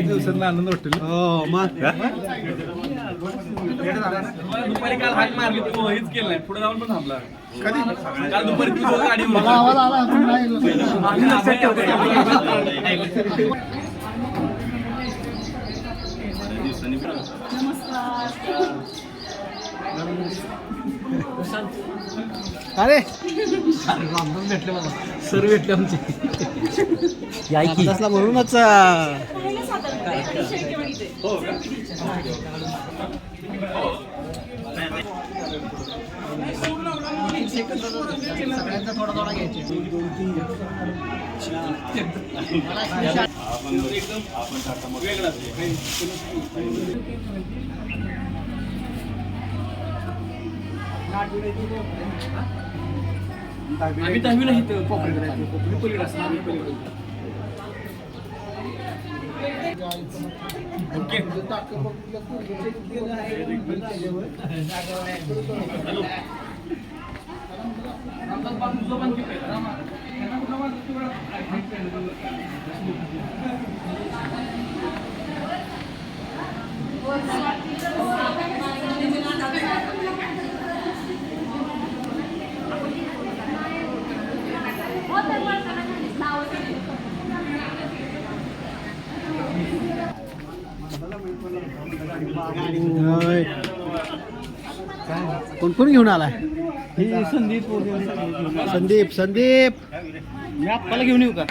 दिवसांना आनंद वाटेल. दुपारी काल हाक मारली हेच केलं नाही, पुढे जाऊन पण थांबला. काल दुपारी गाडी आवाज आला. अरे भेटले मला सर भेटले आमचे असला म्हणूनच सगळ्यांचा थोडा थोडा घ्यायचे. आम्ही दहावीला इथं कोकणात पलीकडे असणार. ओके कोण कोण घेऊन आलाय? संदीप संदीप संदीप मी आपल्याला घेऊन येऊ का?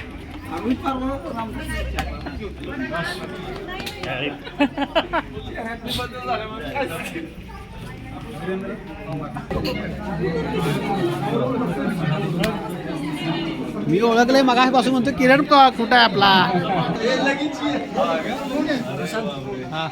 मी ओळखलंय मगापासून म्हणतो किरण कुठं आहे आपला? हा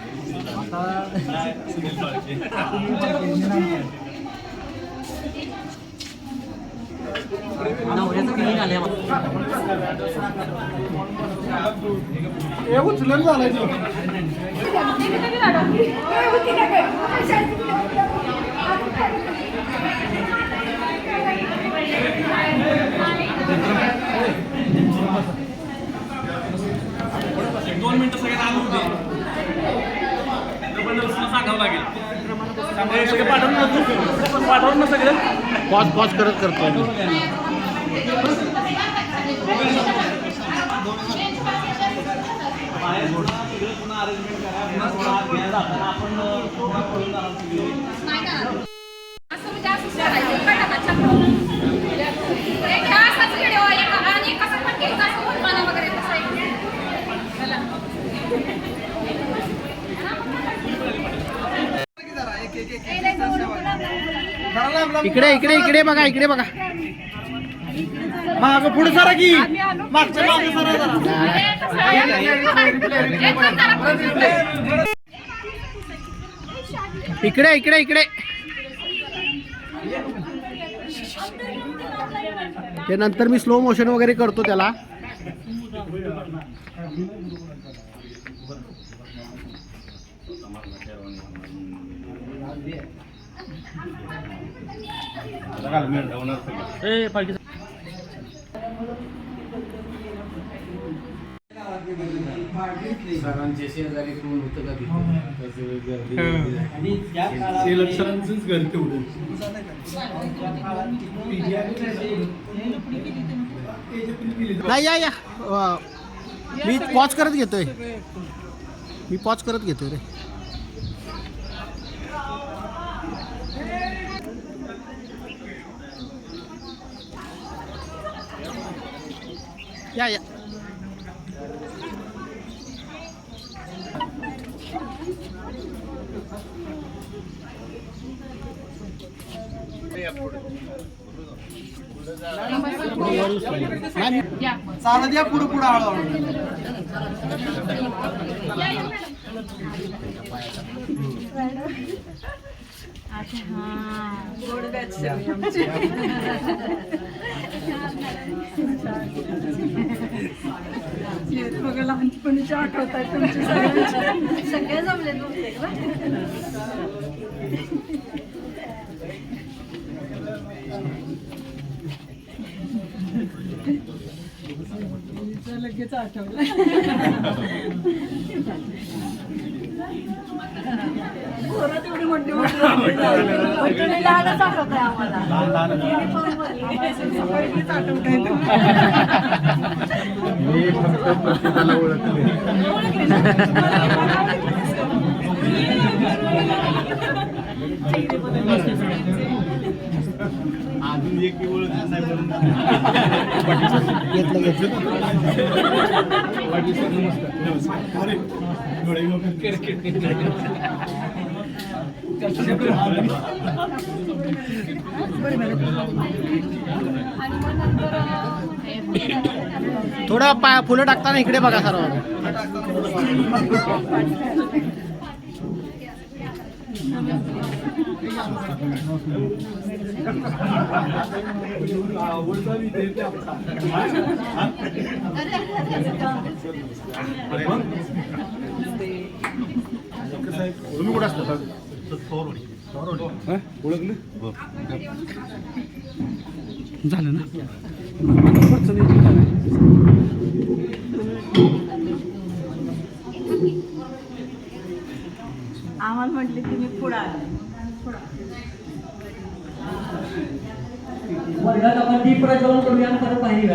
दोन मिनिटं सगळे आलो होते सांगावं लागेल. सगळे पाठवून ना सगळं पॉज पॉज करत करतो. इकडे इकडे इकडे बघा, इकडे बघा. माग पुढे सरा की मागच्या मागे सरा जरा. इकडे इकडे इकडे. ते नंतर मी स्लो मोशन वगैरे करतो त्याला. सरांचे शेजारी कोण होतं का सरांचंच घर तेवढं. नाही या या मी पॉज करत घेतोय. मी पॉज करत घेतोय रे. या या चालत या पुढे पुढे हळूहळू. लहानपणीच्या आठवत आहे तुमचे सगळे जमले. लगेच आठवलं. घरात एवढी मोठी मोठी लहानच आठवत आहे आम्हाला. पहिलीच आठवत आहे. मी फक्त प्रत्येकाला ओळखले. अजून एक ओळख नाही घेतलं घेतलं. थोडं फुलं टाकताना इकडे बघा सर्व. तुम्ही कुठं असता? ओळखलं झालं ना. आम्हाला म्हटले की मी पुढे वर्गात आपण दीप प्रज्वलन करूया आणि परत पाहिजे का?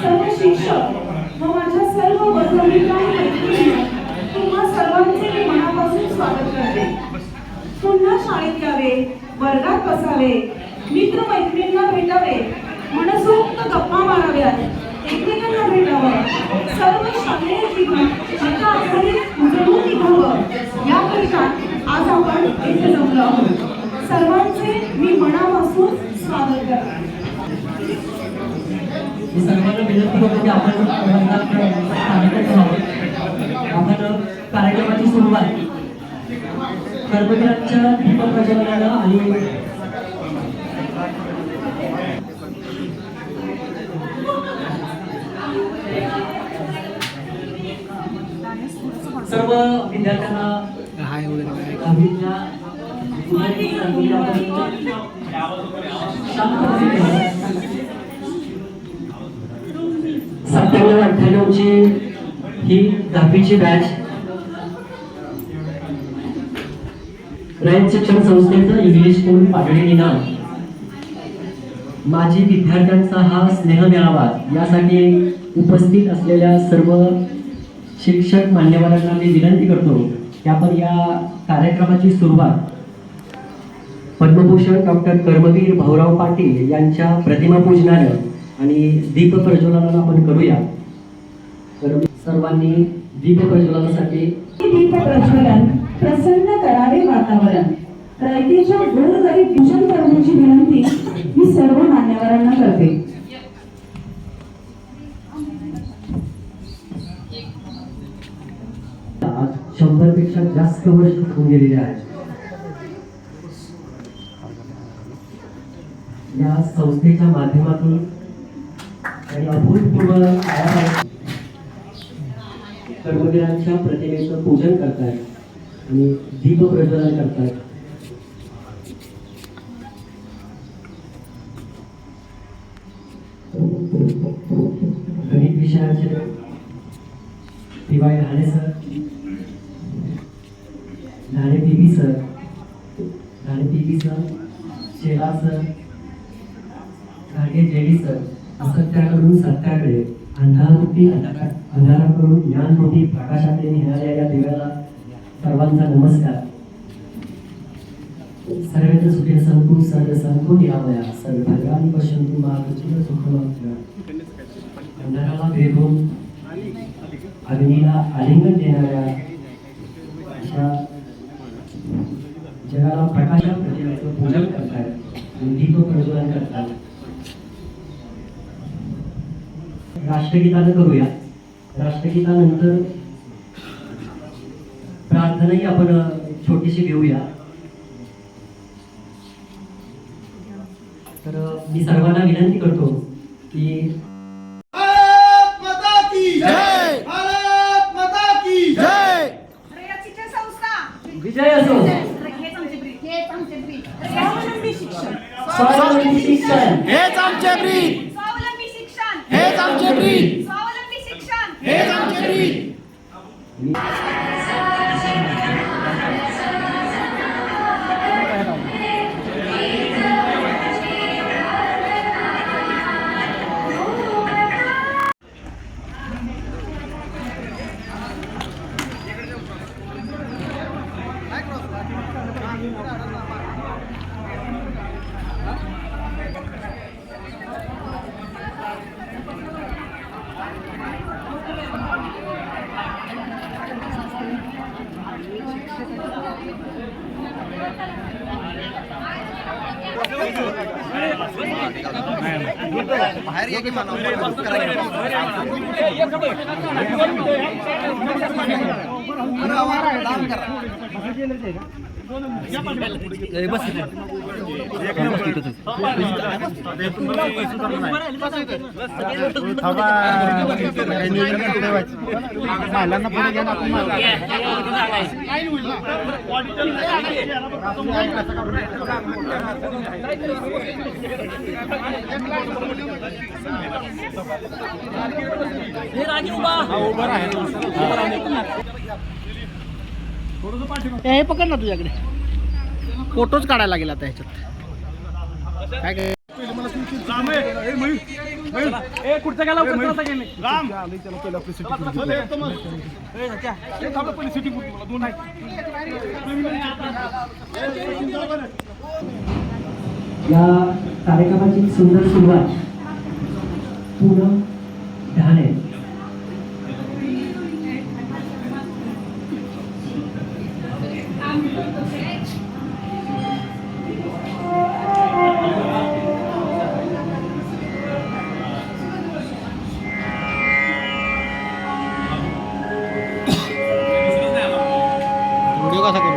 सर्व शिक्षक व माझ्या सर्व वर्गमित्रांनी तुम्हा सर्वांचे मी मनापासून स्वागत करते. पुन्हा शाळेत यावे, वर्गात बसावे, मित्र-मैत्रिणींना भेटावे, मनसोक्त गप्पा माराव्यात, एकमेकांना भेटावं, सर्व शालेय जीवन एका आठवणीत उजळून निघावं, याकरिता आज आपण इथे जमलो आहोत. सर्वांचे मी मनापासून स्वागत करते. मी सर्वांना विनंती करतो की आपण आपण कार्यक्रमाची सुरुवात कर्मचाऱ्यांच्या दीप प्रज्वलनाला आणि सर्व विद्यार्थ्यांना हाय वगैरे दहावीच्या सत्त्याण्णव 98ची ही 10वीची बॅच रयत शिक्षण संस्थेचं इंग्लिश स्कूल पाटणी निनाम माजी विद्यार्थ्यांचा हा स्नेह मेळावा यासाठी उपस्थित असलेल्या सर्व शिक्षक मान्यवरांना मी विनंती करतो की आपण या कार्यक्रमाची सुरुवात पद्मभूषण डॉक्टर कर्मवीर भाऊराव पाटील यांच्या प्रतिमा पूजनानं आणि दीप प्रज्वलनानं आपण करूया. तर सर्वांनी दीप प्रज्वलनासाठी दीप प्रज्वलन प्रसन्न करावे वातावरण रयतेच्या गोरगरीब पूजन करण्याची विनंती मी सर्व मान्यवरांना करते. आज 100 पेक्षा जास्त वर्ष होऊन गेलेले आहेत. या संस्थेच्या माध्यमातून आणि अभूतपूर्व कर्मवीरांच्या प्रतिमेचं पूजन करतायत आणि दीप प्रज्वलन करतायत. गणित विषयाचे Diwali Dhane sir, Dhane P B sir, Shela sir, Ghate J D sir, असत्याकडून सत्याकडे, अंधाराकडून ज्ञानरूपी प्रकाशाकडे नेणाऱ्या या दिव्याला सर्वांचा नमस्कार. सर्वेंद्र सुखे संतु सर्व संतु निरामया सर्व भद्राणी पश्यंतु महाकृष्ण सुखमात्रा. अंधाराला भेदून अग्नीला आलिंगन देणाऱ्या अशा जगाला प्रकाशा प्रतिमेचं पूजन करतात, दीप प्रज्वलन करतात. राष्ट्रगीतानं करूया. राष्ट्रगीतानंतर प्रार्थनाही आपण छोटीशी घेऊया. तर मी सर्वांना विनंती करतो की भारत माता स्वावलंबी शिक्षण स्वावलंबी शिक्षण हेच आमचे ब्रीद, स्वावलंबी शिक्षण हेच आमचे ब्रीद, स्वावलंबी शिक्षण हेच आमचे ब्रीद. बाहेर या की मला महिलांना पुढे घ्या हे पकड ना तुझ्याकडे फोटोच काढायला लागेल आता ह्याच्यात काय काय कुठचा गेला या कार्यक्रमाची सुंदर सुरुवात पूनम ढाणे व्हिडिओ कसा करू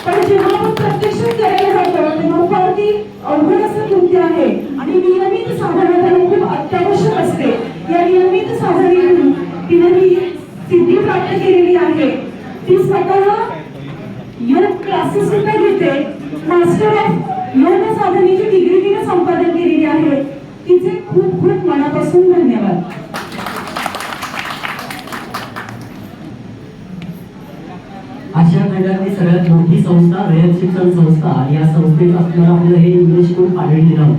पण जेव्हा आपण प्रत्यक्षात करायला जातो तेव्हा फार ती अवघड असं कृत्य आहे आणि नियमित साधना खूप अत्यावश्यक असते. या नियमित साधनेतून तिने ही सिद्धी प्राप्त केलेली आहे. ती स्वतः योग क्लासेस सुद्धा घेते. मास्टर ऑफ योग साधनेची डिग्री तिने संपादन केलेली आहे. तिचे खूप खूप मनापासून धन्यवाद. आशिया खंडातली सगळ्यात मोठी संस्था रयत शिक्षण संस्था आणि या संस्थेत असणारा आपलं हे इंग्लिश स्कूल पाडळी नाव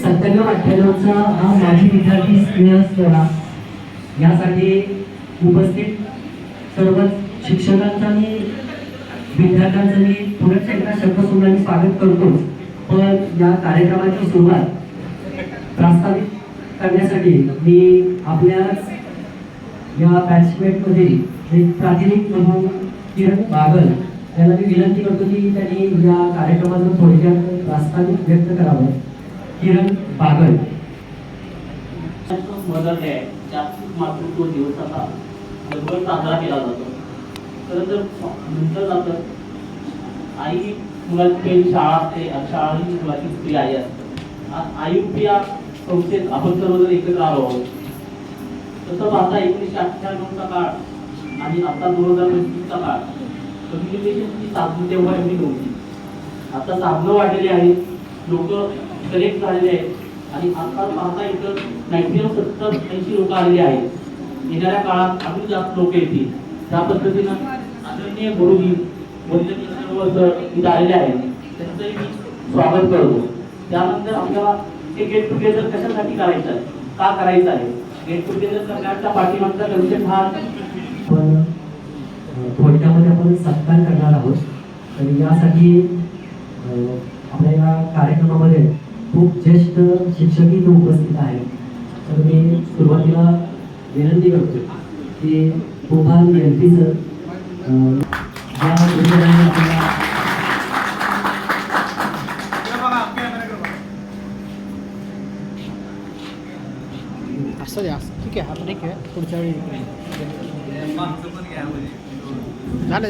97-98चा हा माजी विद्यार्थी स्नेह सोहळा यासाठी उपस्थित सर्व शिक्षकांचा मी विद्यार्थ्यांचं मी पुनश्च एकदा शब्दसुमरांनी स्वागत करतोच. पण या कार्यक्रमाची सुरुवात प्रस्तावित करण्यासाठी मी आपल्याच या बॅचमेटमध्ये एक प्रातिनिधिक म्हणून किरण बागल यांना मी विनंती करतो की त्यांनी या कार्यक्रमाचं थोडक्यात प्रास्ताविक व्यक्त करावं. किरण बागल. मदर डे जागतिक मातृत्व दिवसाचा जगभर साजरा केला जातो. खरं तर म्हटलं जातं आई मुलाची पहिली शाळा असते आणि शाळा ही मुलाची स्त्री आई असते. आज आयुक्त या संस्थेत आपण सर्वजण एकत्र आलो आहोत. तसं पाहता 1998चा काळ आणि आता 2025चा काळ कम्युनिकेशनची साधनं तेव्हा एवढी नव्हती. आता साधनं वाढलेली आहेत, लोक कनेक्ट झालेले आहेत आणि आता पाहता इथं 70-80 लोक आलेली आहेत. येणाऱ्या काळात अजून जास्त लोक येतील. त्या पद्धतीनं आदरणीय गुरुजी वंदनीय सर्व सर इथं आलेले आहेत, त्यांचंही मी स्वागत करतो. त्यानंतर आपल्याला हे गेट टुगेदर कशासाठी करायचं आहे, का करायचं आहे, गेट टुगेदर करण्याच्या पाठीमागचा कन्सेप्ट हा पण थोडक्यामध्ये आपण सत्कार करणार आहोत. तर यासाठी आपल्या या कार्यक्रमामध्ये खूप ज्येष्ठ शिक्षक इथे उपस्थित आहेत. तर मी सुरुवातीला विनंती करतो की गोपाल एलपी सर या गुरुजनांनी आपल्याला असं द्या. ठीक आहे, आपण ठीक आहे, पुढच्या वेळी झालं.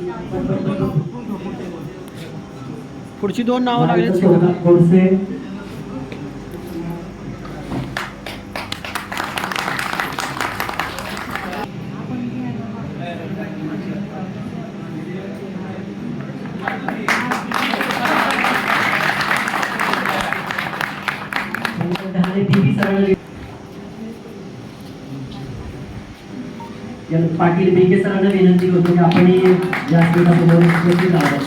पुढची 2 नावं लागली. कोळसे, पाटील बेके सरांना विनंती करतो की आपण या स्मितासमोर उपस्थित राहावं.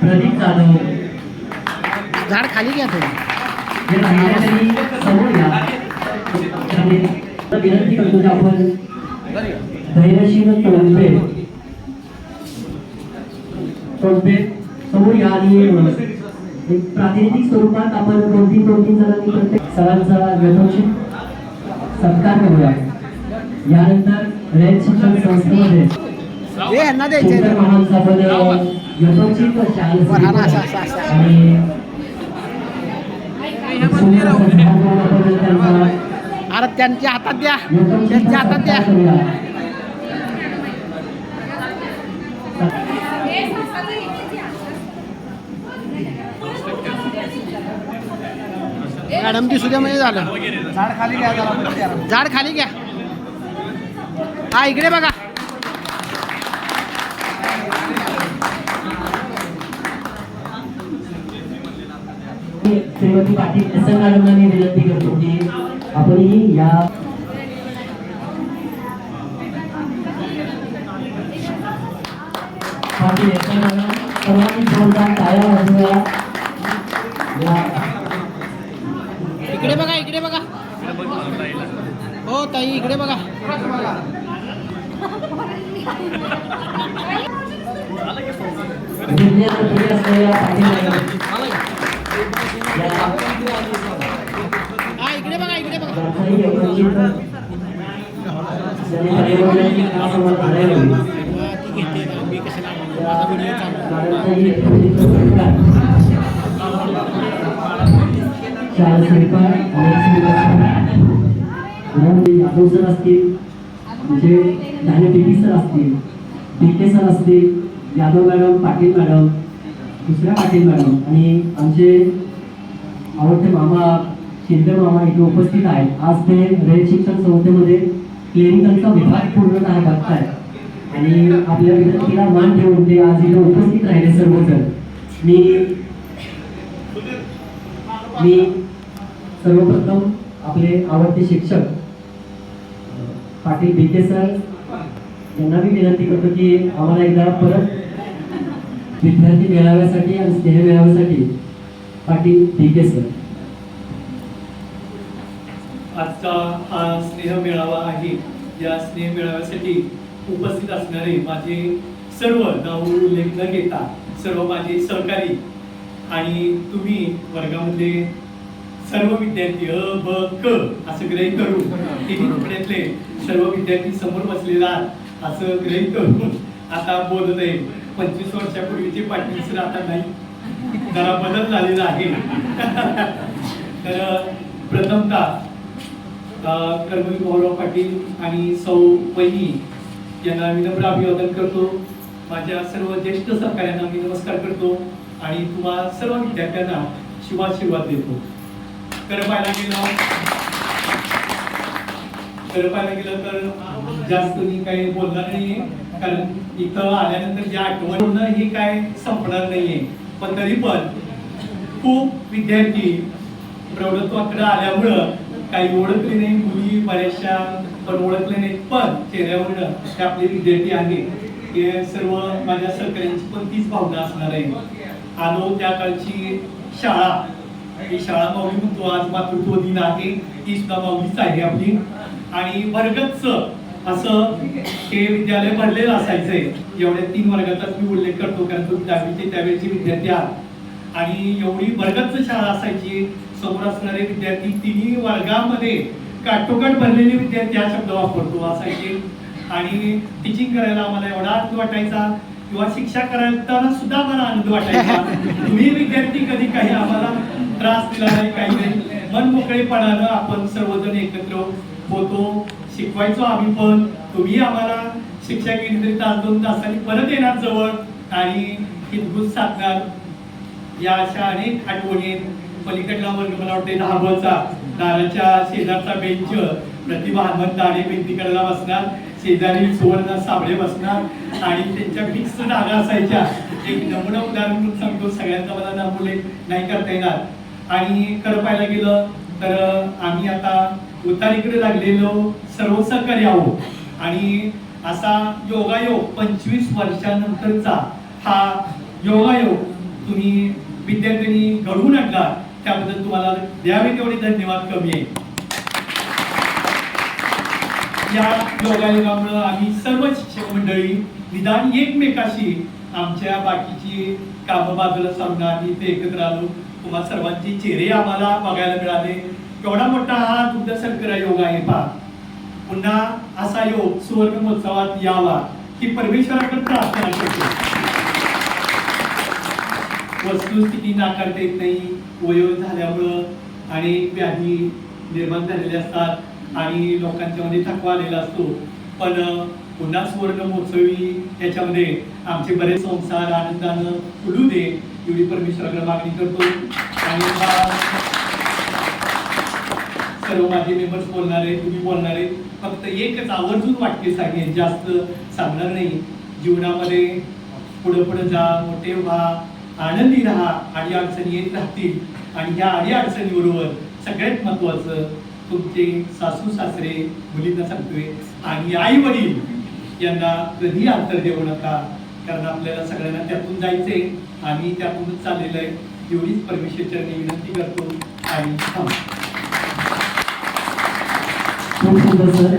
प्रदीप जाधव झाड खाली घ्या थोडं. हे राहिलेल्यांनी समोर या. आणि विनंती करतो की आपण धैर्यशील तोडपे समोर या आणि एक प्रातिनिधिक स्वरूपात आपण दोन तीन जणांनी प्रत्येक सरांचा यथोचित सत्कार करूया. यानंतर रयत शिक्षण संस्थेमध्ये हे ह्यांना द्यायचे सुंदर महानचा पण यथोचित शाल आणि सुंदर असं झाड लावून आपण त्यांचा अरे त्यांच्या हातात द्या, त्यांच्या हातात द्या. मॅडम ती सुद्धा म्हणजे झालं. झाड खाली घ्या, झाड खाली घ्या. हा इकडे बघा. श्रीमती पाटील एस एन मॅडमला मी विनंती करतो की आपणही या पाटील एस एन मॅडम सर्वांनी जोरदार टाळ्या वाजवूया. इकडे बघा, इकडे बघा. हो ताई इकडे बघा. विज्ञान असलेल्या पाटील मॅडम हा इकडे बघा, इकडे बघा. ती घेते ना, मी कशाला माझा व्हिडिओ यादव सर असतील, म्हणजे धान्य पीटी सर असतील, पीके सर असतील, यादव मॅडम, पाटील मॅडम, दुसऱ्या पाटील मॅडम आणि आमचे आवडते मामा शिंदे मामा इथे उपस्थित आहेत. आज ते रयत शिक्षण संस्थेमध्ये क्लिनिकलचा विभाग पूर्णतः बघताय आणि आपल्या विनंतीला मान ठेवून ते आज इथे उपस्थित राहिले सर्वजण. मी सर्वप्रथम आपले आवडते शिक्षक पाटील बेके सर यांना मी विनंती करतो की आम्हाला एकदा परत विद्यार्थी मेळाव्यासाठी आणि स्नेह मेळाव्यासाठी पाटील बेके सर. आजचा हा स्नेह मेळावा आहे. या स्नेह मेळाव्यासाठी उपस्थित असणारे माझे सर्व नाव उल्लेख न घेता सर्व माझे सहकारी आणि तुम्ही वर्गामध्ये सर्व विद्यार्थी अ ब क असं ग्रहित करून तिन्ही तुकड्यातले सर्व विद्यार्थी समोर बसलेला असं ग्रहित करून आता बोलत आहे. 25 वर्षापूर्वीचे पाटील सर आता नाही, जरा बदल झालेला आहे. तर प्रथमतः कर्मवीर भाऊराव पाटील आणि सौ वहिनी यांना विनम्र अभिवादन करतो. माझ्या सर्व ज्येष्ठ सहकाऱ्यांना मी नमस्कार करतो आणि तुम्हा सर्व विद्यार्थ्यांना शुभाशीर्वाद देतो. खरं पाहायला गेलं तर जास्त मी काही बोलणार नाही, कारण इथं आल्यानंतर ज्या आठवण हे काय संपणार नाहीये. पण तरी पण खूप विद्यार्थी प्रौढत्वाकडे आल्यामुळं काही ओळखले नाही, मुली बऱ्याचशा पण ओळखले नाही, पण चेहऱ्यावरनं ते आपले विद्यार्थी आहेत. हे सर्व माझ्या सहकाऱ्यांची पण तीच भावना असणार आहे. आलो त्या काळची शाळा, ही शाळा माऊली म्हणतो, आज मातृत्व दिन आहे, ती सुद्धा माऊलीच आहे आपली. आणि भरगच्च असं हे विद्यालय भरलेलं असायचंय. एवढ्या 3 वर्गाचाच मी उल्लेख करतो, कारण तुम्ही 10वीचे त्यावेळेचे विद्यार्थी आहात. आणि एवढी भरगच्च शाळा असायची. समोर असणारे विद्यार्थी तिन्ही वर्गामध्ये काटोकाट भरलेले विद्यार्थी हा शब्द वापरतो असायचे. आणि टीचिंग करायला आम्हाला एवढा आनंद वाटायचा, किंवा शिक्षा करायला सुद्धा मला आनंद वाटायचा. तुम्ही विद्यार्थी कधी काही आम्हाला त्रास दिला नाही, काही नाही. मन मोकळेपणानं आपण सर्वजण एकत्र होतो, शिकवायचो आम्ही पण. तुम्ही आम्हाला शिक्षा केली तरी तास 2 तासांनी परत येणार जवळ आणि हितगुज साधणार. या अशा अनेक आठवणी. पलीकडला वर्ग मला वाटते 10चा दाराच्या शेजारचा बेंच प्रतिभा हनुमंत दाणे भिंती करायला बसणार. शेजारी सुवर्ण साबळे बसणार आणि त्यांच्या फिक्स जागा असायच्या. एक नमुना उदाहरण म्हणून सांगतो, सगळ्यांचा मला नमुने नाही करता येणार. आणि खरं पाहायला गेलं तर आम्ही आता उतारीकडे लागलेलो सर्व सहकारी आहोत आणि असा योगायोग 25 वर्षानंतरचा हा योगायोग तुम्ही विद्यार्थ्यांनी घडवून आणला, त्याबद्दल तुम्हाला द्यावे तेवढे धन्यवाद कमी आहे. या योगायोगामुळे आम्ही सर्व शिक्षक मंडळी निदान एकमेकाशी आमच्या बाकीची कामं बाजूला सारून आम्ही ते एकत्र आलो. तुम्हा सर्वांचे चेहरे आम्हाला बघायला मिळाले. एवढा मोठा हा दुग्ध शर्करा योग आहे पहा. पुन्हा असा योग सुवर्ण महोत्सवात यावा ही परमेश्वराकडे प्रार्थना करतो. वस्तुस्थिती नाकारता येत नाही. वयोवृद्ध झाल्यामुळं अनेक व्याधी निर्माण झालेल्या असतात आणि लोकांच्या मध्ये थकवा आलेला असतो. पण पुन्हा सुवर्ण महोत्सवी याच्यामध्ये आमचे बरेच संसार आनंदानं फुलू दे एवढी परमेश्वराकडे मागणी करतो. आणि सर्व माझे मेंबर्स बोलणार आहेत, तुम्ही बोलणार आहेत. फक्त एकच आवर्जून वाक्य सांगेन, जास्त सांगणार नाही. जीवनामध्ये पुढे पुढे जा, मोठे व्हा, आनंदी राहा, अडी अडचणी येत राहतील. आणि ह्या अडी अडचणीबरोबर सगळ्यात महत्वाचं तुमचे सासू सासरे, मुलींना सांगतोय, आणि आई वडील यांना कधी अंतर देऊ नका, कारण आपल्याला सगळ्यांना त्यातून जायचंय. आम्ही त्यातूनच चाललेलं आहे. एवढीच परमेश्वरचरणी विनंती करतो आणि थांबतो. खूप सुंदर सर.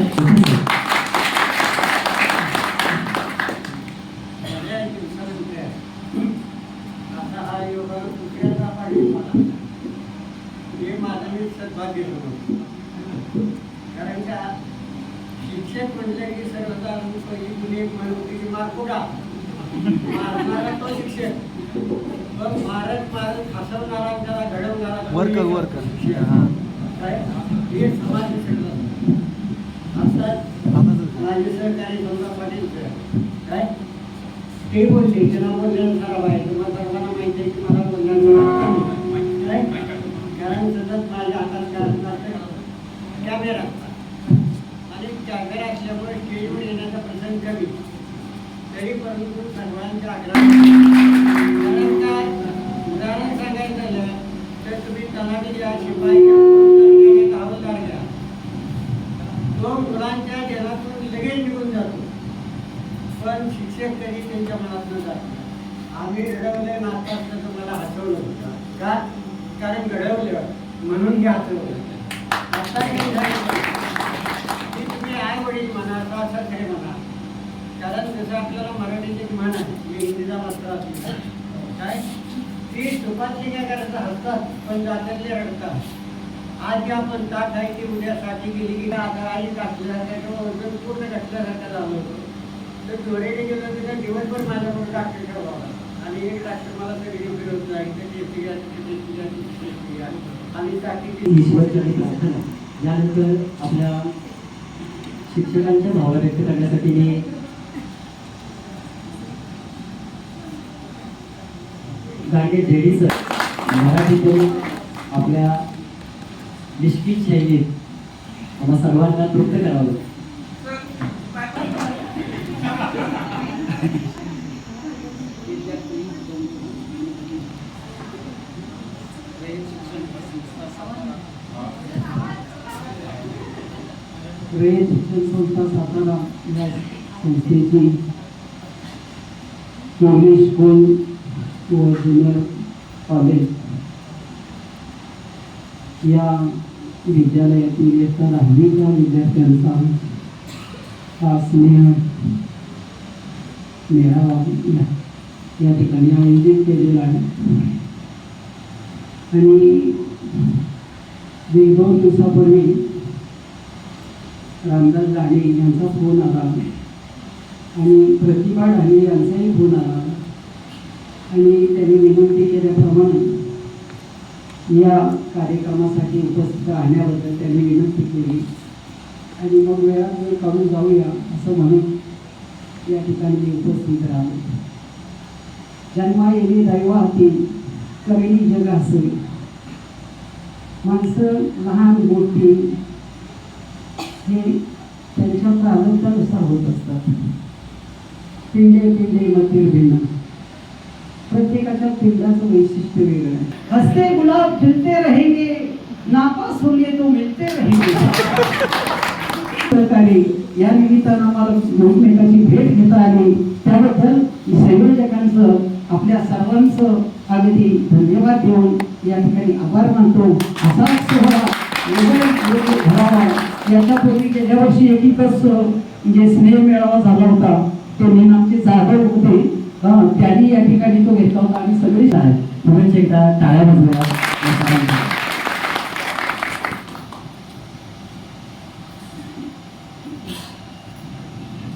आता हा योग दुसऱ्याचा पाहिजे मला, हे माझं मी सद्भाग्य होतो. कारण का शिक्षक म्हणलं की सर्वसाधारण पहिली मुली एक म्हण होती की मारकुडा, मारणारा तो शिक्षक, पण मारत मारत हसवणारा त्याला घडवणारा वर्कर हे समाज शिक्षण. आता माझे सहकारी समजा पाटील काय ते बोलले, त्यांना बोलण्यानुसार आहे. तुम्हाला सर्वांना माहिती आहे की मला बोलण्यानुसार काय, कारण सतत माझ्या हातात कॅमेरा आणि कॅमेरा असल्यामुळे स्टेजवर येण्याचा प्रसंग कमी, तरी परंतु सर्वांच्या आग्रह. कारण काय उदाहरण सांगायचं झालं तर तुम्ही तलाठी घ्या, शिपाई घ्या, हवालदार घ्या, तो मुलांच्या जगातून लगेच निघून जातो, पण शिक्षक कधी त्यांच्या मनात न जातो. आम्ही घडवले नातात तर तुम्हाला हसवलं होतं का, कारण घडवलं म्हणून हे हसवलं. आता हे की तुम्ही आई वडील म्हणा, सासरे म्हणा, कारण जसं आपल्याला मराठीचे म्हण आहे, मी हिंदीचा मास्तर असतो काय, ती सुपातली काय करायचं हसतात पण जात्यातले रडतात. आज जे आपण ताट आहे की उद्यासाठी गेली की आता आई घातल्यासारखं किंवा वजन पूर्ण घातल्यासारखं झालं होतं. तर चोरीने गेलं तर दिवसभर माझ्याकडून डॉक्टर ठेवला आणि एक डॉक्टर मला सगळी फिरवत नाही आणि टाकी ईश्वरचरणी प्रार्थना. यानंतर आपल्या शिक्षकांच्या भावना व्यक्त करण्यासाठी मी गांडे जेडी सर मराठीतून आपल्या निष्ठित शैलीत आम्हा सर्वांना तृप्त करावं. रयत शिक्षण संस्था सातारा या संस्थेची पोलीस स्कूल व ज्युनियर कॉलेज या विद्यालयातील इयत्ता 10वीच्या विद्यार्थ्यांचा हा स्नेह मेळावा या ठिकाणी आयोजित केलेला आहे. आणि 1-2 दिवसापूर्वी रामदास डाणे यांचा फोन आला आणि प्रतिभा डाणे यांचाही फोन आला आणि त्यांनी विनंती केल्याप्रमाणे या कार्यक्रमासाठी उपस्थित राहण्याबद्दल त्यांनी विनंती केली आणि मग वेळात वेळ काढून जाऊया असं म्हणून या ठिकाणी मी उपस्थित राहिलो. जन्मा येणे दैवा हाती कविनी जग असेल, माणसं लहान मोठी हे त्यांच्या त्यांच्या प्रारब्धानुसार होत असतात. पिंडे पिंडे मतील भिन्न, प्रत्येकाच्या पिंडाचं वैशिष्ट्य वेगळं आहे. हसते गुलाब खिलते रहेंगे, नापास होंगे तो मिलते रहेंगे. सहकारी या निमित्तानं आम्हाला एकमेकांची भेट घेता आली त्याबद्दल संयोजकांचं आपल्या सर्वांचं अगदी धन्यवाद देऊन या ठिकाणी आभार मानतो. असाच सोहळा घडावा. याच्यापूर्वी गेल्या वर्षी एकीकच म्हणजे स्नेह मेळावा झाला होता. ते नेमांचे जाधव होते, त्यांनी या ठिकाणी तो घेतला होता आणि सगळेच आहेत. म्हणून एकदा टाळ्या वाजवा.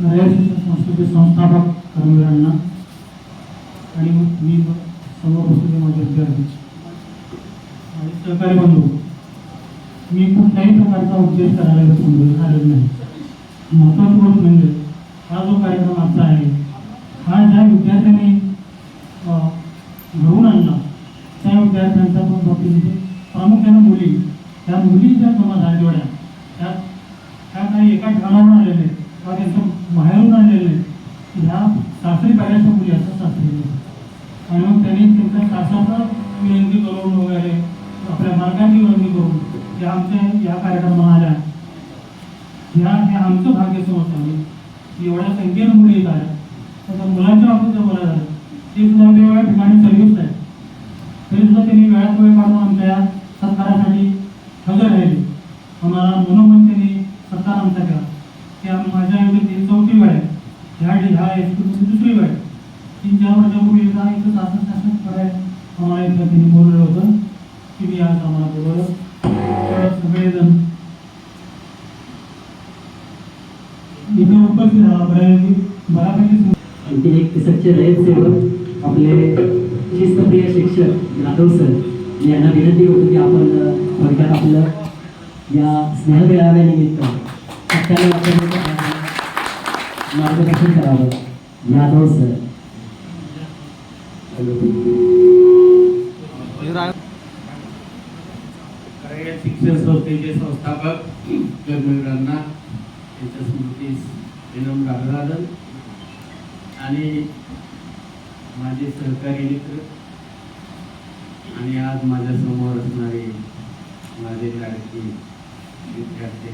संस्कृती संस्थापक कर्मवीरांना आणि मी समोर बसलेले माझे विद्यार्थी आणि सहकारी बंधू, मी कुठल्याही प्रकारचा उद्देश करायला आलेलो नाही. महत्त्वाची गोष्ट म्हणजे हा जो कार्यक्रम आजचा आहे, हा ज्या विद्यार्थ्यांनी घडवून आणला त्या विद्यार्थ्यांचा पण बाबतीमध्ये प्रामुख्याने मुली, त्या मुली ज्या जमा झाल्या एवढ्या त्या काही एका ठिकाणावरून आलेले किंवा त्यांचं बाहेरून आलेले ह्या सासरी बऱ्याचशा मुली असतात सासरी. आणि मग त्यांनी त्यांच्या सासऱ्याचा विनंती करून वगैरे आपल्या मार्गाची विनंती करून त्या आमच्या या कार्यक्रमाला आल्या. हे आमचं भाग्य समजतं आम्ही की एवढ्या संख्येनं मुली येत आल्या. तर मुलांच्या बाबतीत जर बोलायला झालं ते सुद्धा वेगवेगळ्या ठिकाणी सर्व्हिस आहे, तरी सुद्धा त्यांनी वेळात वेळ काढून आमच्या या सत्कारासाठी हजर राहिले. आम्हाला मनोमन त्यांनी सत्कार आमचा केला. त्या माझ्या एवढी 4थी वेळ आहे, ह्या हायस्कूलची 2री वेळ. 3-4 वर्षापूर्वी एकदा इथं शासन करायला आम्हाला इथं त्यांनी बोलवलं होतं की मी आज आम्हाला बोलवलं. सगळेजण इथं उपस्थित झाला बऱ्यापैकी. आणखी एक सच्चे रयतसेवक आपले शिस्तप्रिय शिक्षक जाधव सर यांना विनंती होती की आपण थोडक्यात आपलं या स्नेहमेळाव्यानिमित्त मार्गदर्शन करावं. जाधव सर. शिक्षण संस्थेचे संस्थापक कर्मवीरांना त्यांच्या स्मृतीस विनम्र अभिवादन. आणि माझे सहकारी मित्र आणि आज माझ्या समोर असणारे माझे लाडके विद्यार्थी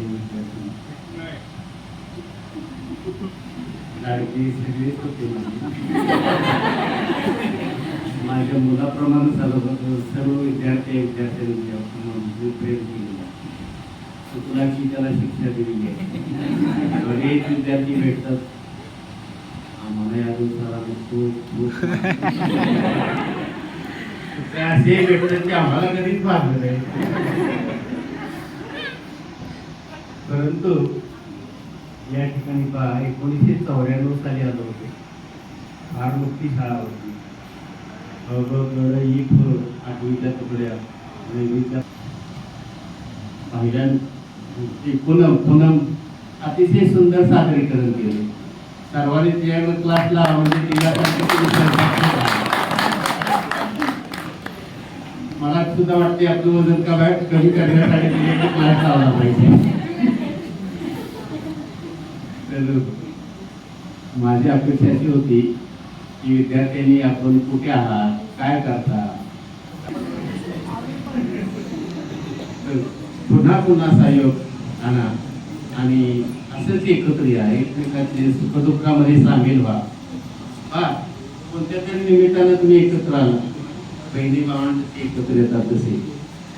लाडके सगळेच होते. माझ्या मुलाप्रमाणे सर्व विद्यार्थ्यांनी प्रेम केलेला, तुलाची त्याला शिक्षा दिलेली आहे. बरेच विद्यार्थी भेटतात आम्हाला यादून सरांनी खूप असे भेटतात की आम्हाला कधीच भागलं नाही. परंतु या ठिकाणी 1994 साली आलो होते. फार मोठी शाळा होती. आठवीच्या तुकड्या, 9वीच्या पहिल्या पूनम अतिशय सुंदर सादरीकरण केले. सर्वांनी त्या क्लासला म्हणजे तिला मला सुद्धा वाटते आपलं वजन कमी करण्यासाठी तिने क्लास लावला पाहिजे. तर माझी अपेक्षा अशी होती की विद्यार्थ्यांनी आपण कुठे आहात, काय करता, पुन्हा पुन्हा सहयोग आणा आणि असंच एकत्र या, एकमेकांचे सुखदुःखामध्ये सामील व्हा. कोणत्या तरी निमित्तानं तुम्ही एकत्र आला, बहिणी भावांचे एकत्र येतात तसे,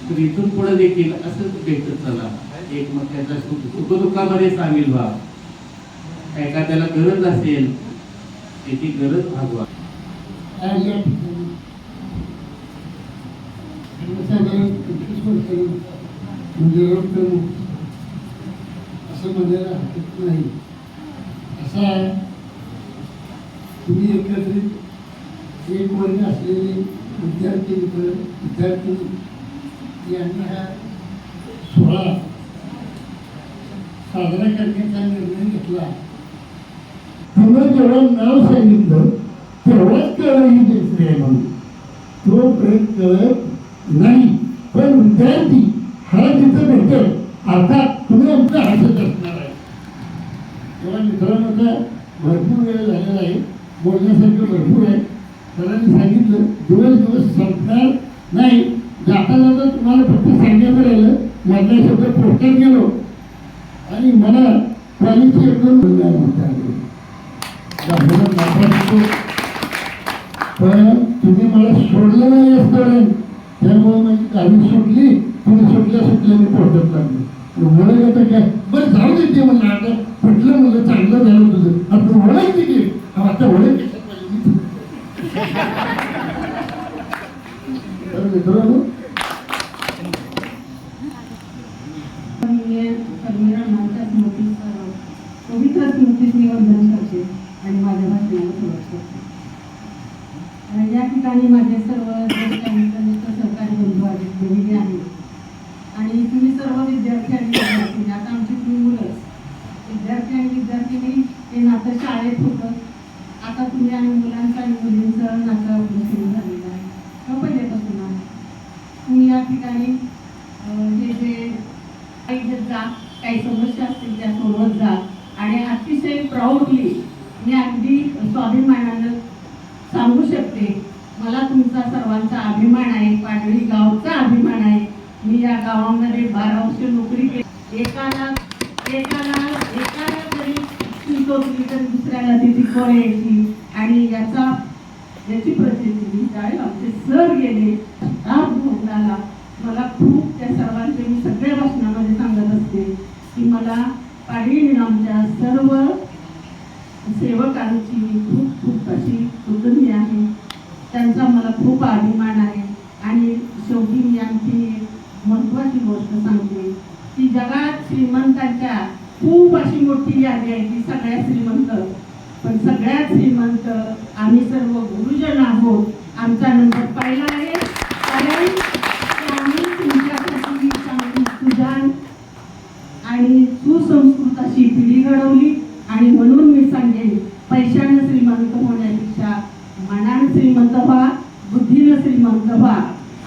तर इथून पुढे देखील असंच भेटत चला, एकमेकांच्या सुखदुःखामध्ये सामील व्हा. एखाद्याला गरज असेल त्याची गरज भागवा. असं म्हणायला हरकत नाही. असं आहे, तुम्ही एकत्रित एक वर्ग असलेले विद्यार्थी यांनी हा सोहळा साजरा करण्याचा निर्णय घेतला. तुम्ही जेवढं नाव सांगितलं तेवढंच कळलं ही दुसरी आहे म्हणून तो प्रयत्न करत नाही. पण विद्यार्थी हा जिथं भेटेल अर्थात तुम्ही आमचं हसत असणार आहे. तेव्हा मित्रांनो भरपूर वेळ झालेला आहे, बोलण्यासारखं भरपूर आहे. सरांनी सांगितलं दिवस संपणार नाही. जाता जाता तुम्हाला फक्त सांगायचं राहिलं, मधल्या शब्द पोस्टात गेलो आणि मला क्वालिटी एकदम पण तुम्ही मला सोडलं नाही असतं, त्यामुळे माझी गाडी सुटली, तुम्ही सुटल्या मी पोस्टात लागलो. ओळख आता काय बरं जाऊ देते म्हणलं, आता कुठलं म्हणलं चांगलं झालं तुझं, आता ओळख किती आता ओळख मित्रांनो पवित्र स्मृतीस निवंदन करते आणि माझ्या भाषणाला सुरुवात करते. या ठिकाणी माझे सर्व ज्येष्ठ आणि कनिष्ठ सहकारी बंधू आहेत आणि तुम्ही सर्व विद्यार्थी आणि विद्यार्थी, आता आमची तुम्ही मुलंच विद्यार्थी आणि विद्यार्थिनी हे नातं शाळेत होतं. आता तुम्ही आणि मुलांचं आणि मुलींचं नातं आपलं सुरू झालेलं आहे किंवा पहिल्यापासून आहे. तुम्ही या ठिकाणी हे जे जा काही समस्या असतील त्या सोडवत जा आणि अतिशय प्राऊडली मी अगदी स्वाभिमानानं सांगू शकते, मला तुमचा सर्वांचा अभिमान आहे, पाडळी गावचा अभिमान आहे. मी या गावामध्ये 12 वर्ष नोकरी केली. एकाला जरी शिकवली तर दुसऱ्याला ती यायची आणि याची प्रसिद्धी त्यावेळेस आमचे सर गेले भोगला. मला खूप त्या सर्वांचे मी सगळ्या भाषणामध्ये सांगत असते की मला पाडळी निलामच्या सर्व सेवकांची खूप अशी कृतज्ञ आहे. त्यांचा मला खूप अभिमान आहे. आणि शेवटी मी आणखी एक महत्त्वाची गोष्ट सांगते की जगात श्रीमंतांच्या खूप अशी मोठी यादी आहे की सगळ्यात श्रीमंत, पण सगळ्यात श्रीमंत आम्ही सर्व गुरुजन आहोत. आमचा नंबर पहिला आहे कारण आम्ही तुमच्यासाठी चांगली सुजाण आणि सुसंस्कृत अशी पिढी घडवली. आणि म्हणून मी सांगेन, पैशानं श्रीमंत होण्यापेक्षा मनानं श्रीमंत व्हा, बुद्धीनं श्रीमंत व्हा.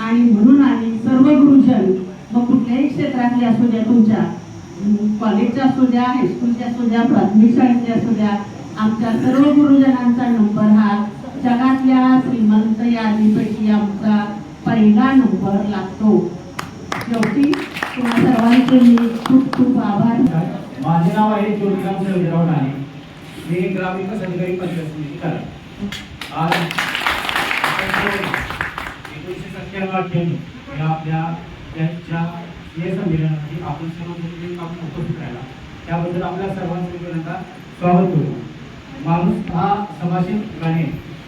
आणि म्हणून आम्ही सर्व गुरुजन, मग कुठल्याही क्षेत्रातले असू द्या, तुमच्या कॉलेजच्या असू द्या, हायस्कूलच्या असू द्या, प्राथमिक शाळेच्या असू द्या, आमच्या सर्व गुरुजनांचा नंबर हा जगातल्या श्रीमंत यादीपैकी आमचा पहिला नंबर लागतो. शेवटी तुम्हा सर्वांचे मी खूप आभार. माझे नाव आहे ज्योतिराम सर्जेराव ठाणे. मी ग्रामविकास अधिकारी पंचायत समिती कराड. आज 1997 या आपल्या त्यांच्या संमेलनामध्ये आपण सर्व उपस्थित राहिला, त्याबद्दल आपल्या सर्वांचे पहिल्यांदा स्वागत करतो. माणूस हा समाजातील प्राणी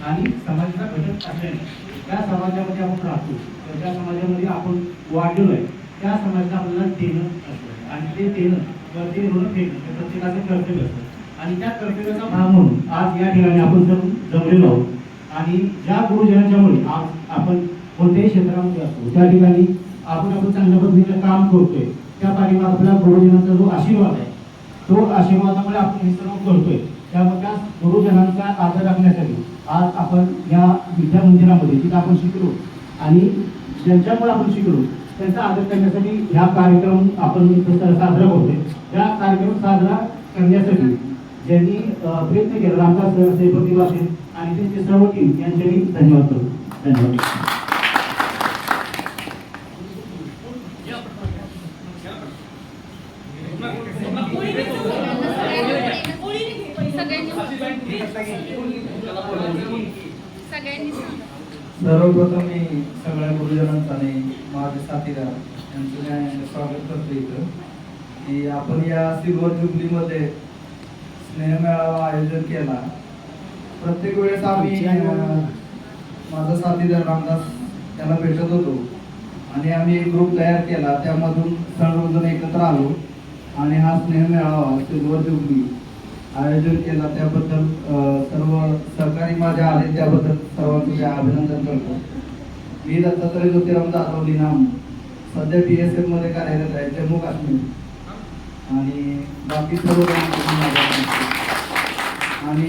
आणि समाजाचा घटक असल्याने त्या समाजामध्ये आपण राहतो, त्या समाजामध्ये आपण वाढलेलो आहे, त्या समाजाला आपल्याला देणं असतं आणि ते देणं वरती ऋण फेडणं हे प्रत्येकाचं कर्तव्य असतं. आणि त्या कर्तव्याचा भाग म्हणून आज या ठिकाणी आपण सर्व जमलेलो आहोत. आणि ज्या गुरुजनांच्यामुळे आज आपण कोणत्याही क्षेत्रामध्ये असतो त्या ठिकाणी आपण चांगल्या पद्धतीने काम करतोय, त्या पाठीमागे आपल्या गुरुजनांचा जो आशीर्वाद आहे, तो आशीर्वादामुळे आपण हे सर्व करतोय. त्यामुळे त्या गुरुजनांचा आदर राखण्यासाठी आज आपण या विद्या मंदिरामध्ये जिथे आपण शिकलो आणि ज्यांच्यामुळे आपण शिकलो त्यांचा आदर करण्यासाठी ह्या कार्यक्रम आपण साजरा करतोय. या कार्यक्रम साजरा करण्यासाठी ज्यांनी प्रयत्न केला, रामदास सर, प्रतिभा असेल आणि त्यांचे सर्व टीम यांचे मी धन्यवाद करतो. धन्यवाद. सर्वप्रथम मी सगळ्या गुरुजनांचा आणि माझे साथीदार यांचं स्वागत करतो इथं की आपण या सिल्वर जुबलीमध्ये स्नेहमेळावा आयोजन केला. प्रत्येक वेळेस आम्ही माझा साथीदार रामदास त्याला भेटत होतो आणि आम्ही एक ग्रुप तयार केला, त्यामधून सर्वजण एकत्र आलो आणि हा स्नेहमेळावा सिल्वर जुबली आयोजन केला. त्याबद्दल सर्व सहकारी माझ्या आले त्याबद्दल सर्वांचे अभिनंदन करतो. मी दत्तात्रय ज्योतिराम जाधव नाम सध्या BSF मध्ये कार्यरत आहे, जम्मू काश्मीर. आणि बाकी सर्व आणि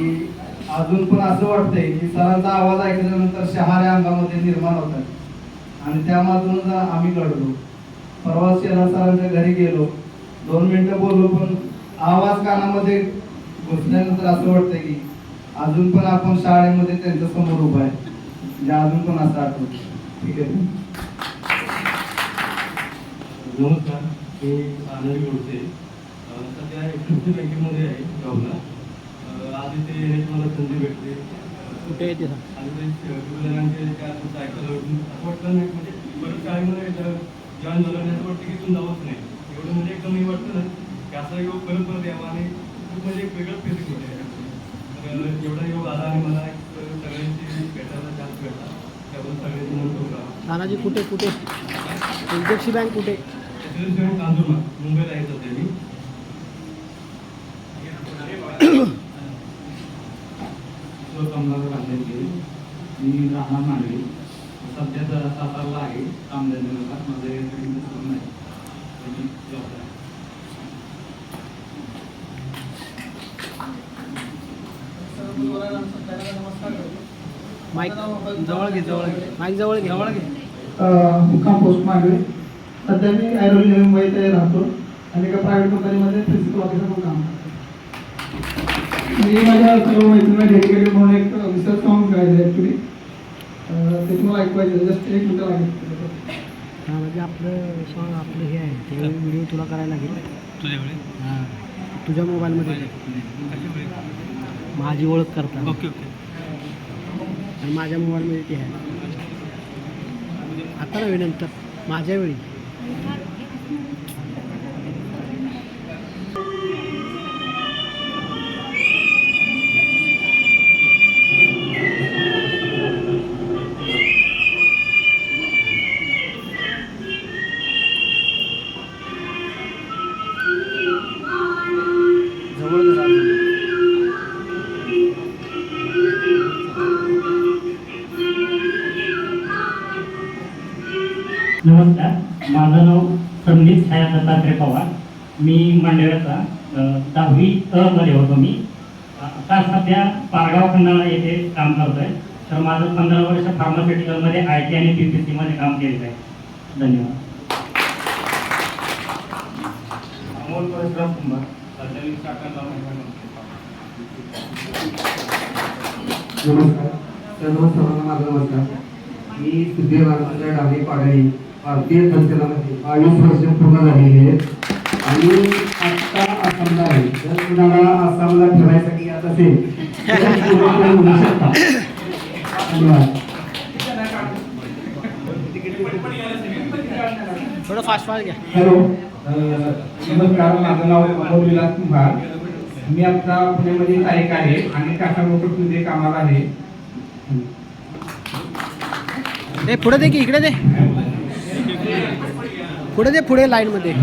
अजून पण असं वाटतंय की सरांचा आवाज ऐकल्यानंतर शहाऱ्या अंगामध्ये निर्माण होतात आणि त्यामधूनच आम्ही घडलो. परवा शेलार सरांच्या घरी गेलो, 2 मिनिटं बोललो, पण आवाज कानामध्ये बसल्यानंतर असं वाटतं की अजून पण आपण शाळेमध्ये त्यांच्या समोर उभा आहे, म्हणजे अजून पण असं आठवतं. ठीक आहे. नमस्कार, मी आनंद गोडसे. सध्या एक्सिस बँकेमध्ये आहे जॉबला. आज इथे येण्याची मला संधी भेटते. कुठे येते आणि ते शिवजनांचे काय असं ऐकायला असं वाटतं नाही, म्हणजे बरंच शाळेमध्ये जॉईन झालं आणि असं वाटतं की इथून जावंच नाही. एवढं म्हणजे एकदम हे वाटतं ना की असा योग परत परत यावा आणि खूप म्हणजे एक वेगळंच फिलिंग होते. तर एवढा योग आला आणि मला एक सगळ्यांची भेटायला चान्स भेटला, त्याबद्दल सगळ्यांची म्हणतो का तानाजी कुठे कुठे एचडीएफसी बँक कुठे कांजूरमार्ग मुंबईला येत होते मी. कमलाकर कांदेचे मी राहणार मांडवी. सध्या जरा सातारला आहे कामधंद्याला. माझं नाही जॉब आहे. माईक जवळ घे माईक जवळ घे मुक्काम पोस्ट मांडवे. सध्या मी ऐरोली नवी मुंबईत राहतो आणि एका प्रायव्हेट कंपनीमध्ये प्रिन्सिपल ऑफिसर म्हणून काम करतो. मी माझ्या सर्व मैत्रिणींना डेडिकेटेड म्हणून एक रिसर्च सॉन्ग गायलं ॲक्च्युली. ते तुम्हाला ऐकवायचं, जस्ट 1 मिनिट लागेल. हां म्हणजे आपलं सॉन्ग आपलं हे आहे ते व्हिडिओ तुला करायला लागेल तुझ्याकडे. हां तुझ्या मोबाईलमध्ये माझी ओळख करता. Okay okay. आणि माझ्या मोबाईलमध्ये ते आहे आता नव्हे नंतर माझ्या वेळी. नमस्कार, माझं नाव संदीप छाया दत्तात्रय पवार. मी मांडव्याचा 10वी अ मध्ये होतो. मी आता सध्या पारगाव खंडाळा येथे काम करतो आहे. तर माझं 15 वर्ष फार्मास्युटिकलमध्ये IT आणि PPC मध्ये काम केलेलं आहे. धन्यवाद. अमोल परशुराम कुंभार. नमस्कार, सर्वांना माझा नमस्कार. मी सुधीर रामचंद्र डावे पाडळी भारतीय संस्थेमध्ये 22 वर्ष पूर्ण झालेली आहेत आणि आत्ता आसामला आहे. जर कुणाला आसामला ठेवायसाठी यात असेल तर बोलू शकता. धन्यवाद. थोडं फास्ट घ्या. हॅलो, नमस्कार, माझं नाव अमोल विलास कुंभार. मी आता पुण्यामध्ये सहाय्यक आहे आणि टाटा मोटर्समध्ये कामाला आहे. ए पुढे दे की इकडे दे पुढे दे पुढे लाईनमध्ये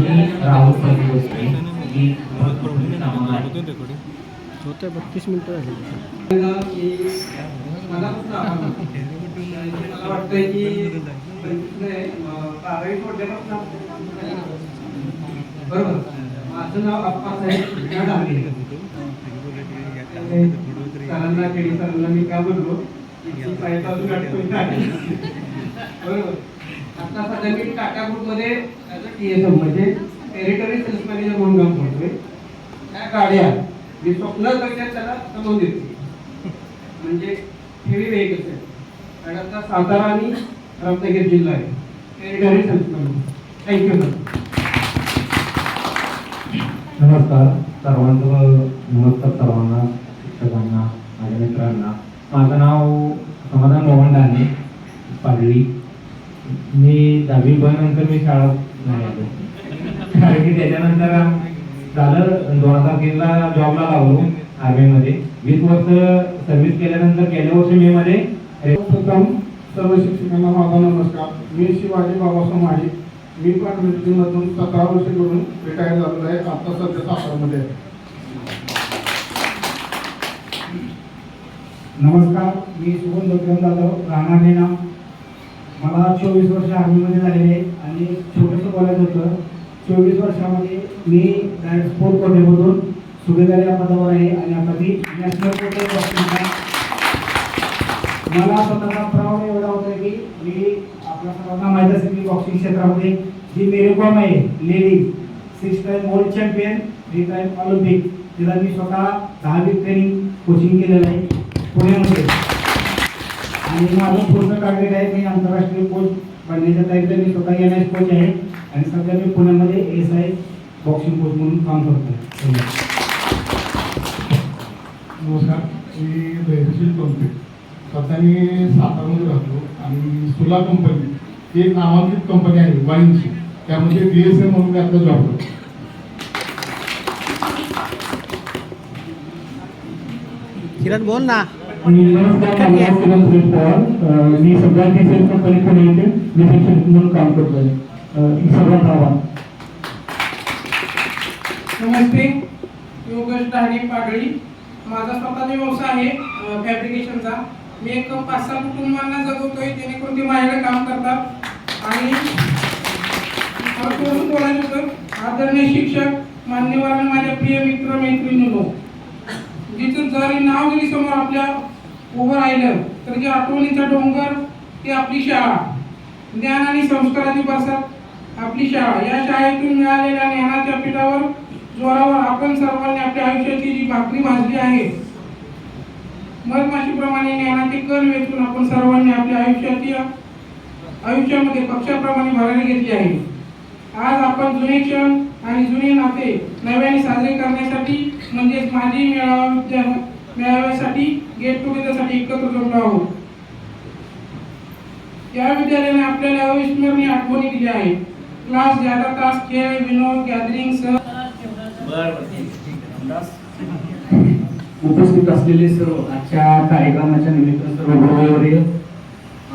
होतं 32 मिनिटं झाली. मला वाटतंय की बरोबर. माझं नाव अप्पासाहेब डांगे. सरांना केली सरांना मी का बोललो बरोबर. आता सध्या मी टाटा ग्रुपमध्ये TSM म्हणजे टेरिटरी सेल्स मॅनेजर म्हणून काम करतोय. त्या गाड्या मी स्वप्न करण्यात त्याला समोर देते, म्हणजे हेवी व्हेकल्स आहेत. आणि आता सातारा आणि रत्नागिरी जिल्हा आहे territory sales manager. Thank you sir. नमस्कार सर्वांना, शिक्षकांना, माझ्या मित्रांना. माझं नाव समाधान मोहन डाणे, पाडळी. मी 10वी ब नंतर मी शाळा नाही आलो, कारण की त्याच्यानंतर झालं 2003ला जॉबला लागलो आर्मीमध्ये. 20 वर्ष सर्व्हिस केल्यानंतर गेल्या वर्षी मे मध्ये. प्रथम सर्व शिक्षकांना माझा नमस्कार. मी शिवाजी बाबासाहेब माळी. मी पाटणमधून 17 वर्ष करून रिटायर झालेलो आहे. आता सध्या सातारमध्ये आहे. नमस्कार, मी सुगंध विक्रम जाधव, राहणार नेना. मला 24 वर्ष आर्मीमध्ये झालेले आणि छोटंसं बोलायचं होतं. 24 वर्षामध्ये मी डायरेक्ट स्पोर्ट कोटेमधून सुभेदार या पदावर आहे आणि आता मी नॅशनल कोटे बॉक्सिंगचा. मला स्वतःचा प्राऊड एवढा होता की मी आपल्या सर्वांना माहीत असेल की बॉक्सिंग क्षेत्रामध्ये जी मेरी कॉम आहे ladies 6 time world champion, 3 time Olympic, तिला मी स्वतः 10वी ट्रेनिंग कोचिंग केलेलं आहे पुण्यामध्ये आणि माझं पूर्ण टार्गेट आहे की आंतरराष्ट्रीय कोच बनण्याच्या तयारीत मी स्वतः NIS कोच आहे आणि सध्या मी पुण्यामध्ये SI बॉक्सिंग कोच म्हणून काम करतो. नमस्कार, मी धैर्यशील टोंपे. सध्या मी सातारामध्ये राहतो आणि सुला कंपनी ही एक नामांकित कंपनी आहे वाईनची, त्यामध्ये DSM म्हणून मी आता जॉब करतो. किरण बोल ना. नमस्कार, मी सध्या DSM कंपनी पुणे येथे रिसेप्शनिस्ट म्हणून काम करतोय. सर्वांना आव्हान. नमस्ते, योगेश धाणे पागळी. माझा स्वतःचा व्यवसाय आहे फॅब्रिकेशनचा. मी एक 5-6 कुटुंबांना जगवतोय जेणेकरून ते माझ्याकडे काम करतात. आणि थोडंसं बोलायचं होतं, आदरणीय शिक्षक, मान्यवरांना, माझ्या प्रिय मित्र मैत्रिणींनो, जिथं जरी नाव जरी समोर आपल्या उभं राहिलं तर जे आठवणीचा डोंगर ते आपली शाळा, ज्ञान आणि संस्काराची बरसात आपली शाळा. या शाळेतून मिळालेल्या ज्ञानाच्या पीठावर जोरावर आपण सर्वांनी आपल्या आयुष्याची जी भाकरी भाजली आहे, मधमाशीप्रमाणे ज्ञानाचे कण वेचून आपण सर्वांनी आपल्या आयुष्यामध्ये पक्षाप्रमाणे भरारी घेतली आहे. आज आपण जुने क्षण आणि जुने नाते नव्याने साजरे करण्यासाठी म्हणजेच माझी मेळाव्यासाठी गेट टुगेदरसाठी एकत्र जमलो आहोत. या विद्यालयाने आपल्याला अविस्मरणीय आठवणी दिल्या आहेत. क्लास, ज्यादा तास, खेळ, विनोद, गॅदरिंग सह उपस्थित असलेले सर्व आजच्या कार्यक्रमाच्या निमित्त सर्व गुरुवर्य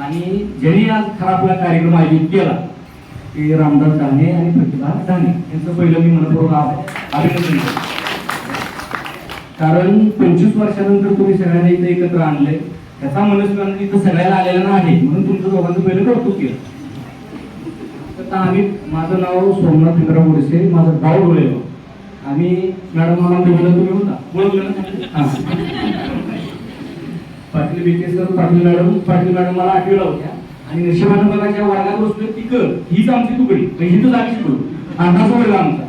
आणि ज्यांनी आज खरा आपला कार्यक्रम आयोजित केला ते रामदास धाणे आणि प्रतिभा धाणे यांचं पहिलं मी मनपूर्वक अभिनंदन करतो. कारण 25 वर्षानंतर तुम्ही सगळ्यांना इथे एकत्र आणले, त्याचा मनस्वी इथं सगळ्याला आलेला नाही म्हणून तुमचं दोघांचं पहिलं कौतुक केलं. आता माझं नाव सोमनाथ इंद्राव गोडसे, माझं गाव डोळेगाव. आम्ही मॅडम मला बोलला तुम्ही होता ओळखलं ना. Patil B K sir, Patil madam मला आठवीला होत्या आणि नशिबानं बघाच्या वर्गात बसलो हीच आमची तुकडी, हीच आम्ही शिकलो, अंदाज वर्ग आमचा.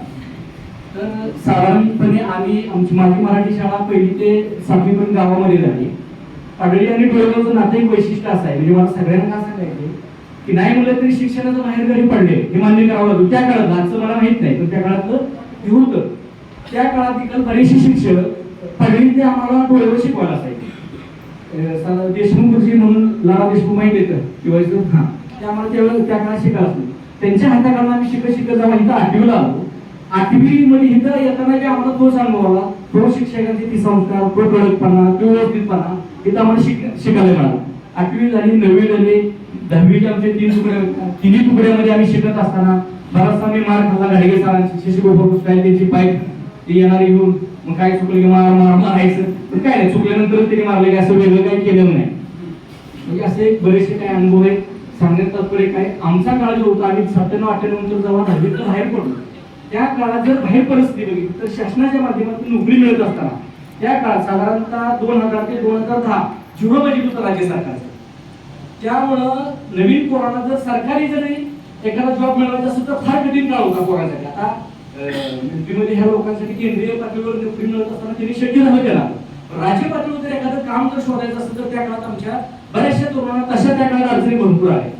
तर साधारणपणे माझी मराठी शाळा 1ली ते 7वी पर्यंत गावामध्ये झाली. पाडळी आणि डोळेगावचं नातं एक वैशिष्ट्य असं आहे, म्हणजे मला सगळ्यांना काय सांगायचं की नाही म्हणलं तरी शिक्षणाचं बाहेर घरी पडले हे मान्य करावं लागतं. त्या काळात आजचं मला माहित नाही पण त्या काळातलं हे होतं. त्या काळात बरेचसे शिक्षक पडळीतले आम्हाला डोळेवर शिकवायला असायचे. देशमुखजी म्हणून लाला देशमुख माहिती येतं किंवा ते आम्हाला त्यावेळेला त्या काळात शिकायला असतो. त्यांच्या हाताखालून आम्ही शिकत जेव्हा इथं 8वीला आलो, 8वी मध्ये इथं येताना जे आम्हाला तोच अनुभव आला, तो शिक्षकांचे ती संस्कार, तो कडकपणा, तो व्यवस्थितपणा इथं आम्हाला शिकायला मिळाला. 8वी झाली, 9वी झाली, 10वीच्या आमचे 3 तुकड्यामध्ये आम्ही शिकत असताना बराचसा मी मार खाल्ला गाडगे सरांची, शशिगोपाळ त्यांची पाईप ते येणारे घेऊन मग काय चुकलं की मारायचं, पण काय नाही चुकल्यानंतर त्यांनी मारले काय असं वेगळं काही केलं नाही. म्हणजे असे बरेचसे काही अनुभव आहेत. सांगण्यात तात्पर्य काय, आमचा काळ जो होता आम्ही 97-98 नंतर जेव्हा 10वीत बाहेर पडलो, त्या काळात जर बाहेर परिस्थिती बघितली तर शासनाच्या माध्यमातून नोकरी मिळत असताना त्या काळात साधारणतः 2000 ते 2010 झिरो बजेट होतं राज्य सरकारचं. त्यामुळं नवीन पोरांना जर सरकारी जरी एखादा जॉब मिळवायचा असेल तर फार कठीण काळ होता पोरांसाठी. आता नोकरीमध्ये ह्या लोकांसाठी केंद्रीय पातळीवर नोकरी मिळत असताना त्यांनी शक्य झालं त्याला. राज्य पातळीवर जर एखादं काम जर शोधायचं असेल तर त्या काळात आमच्या बऱ्याचशा तरुणांना तशा त्या काळात अडचणी भरपूर आहे.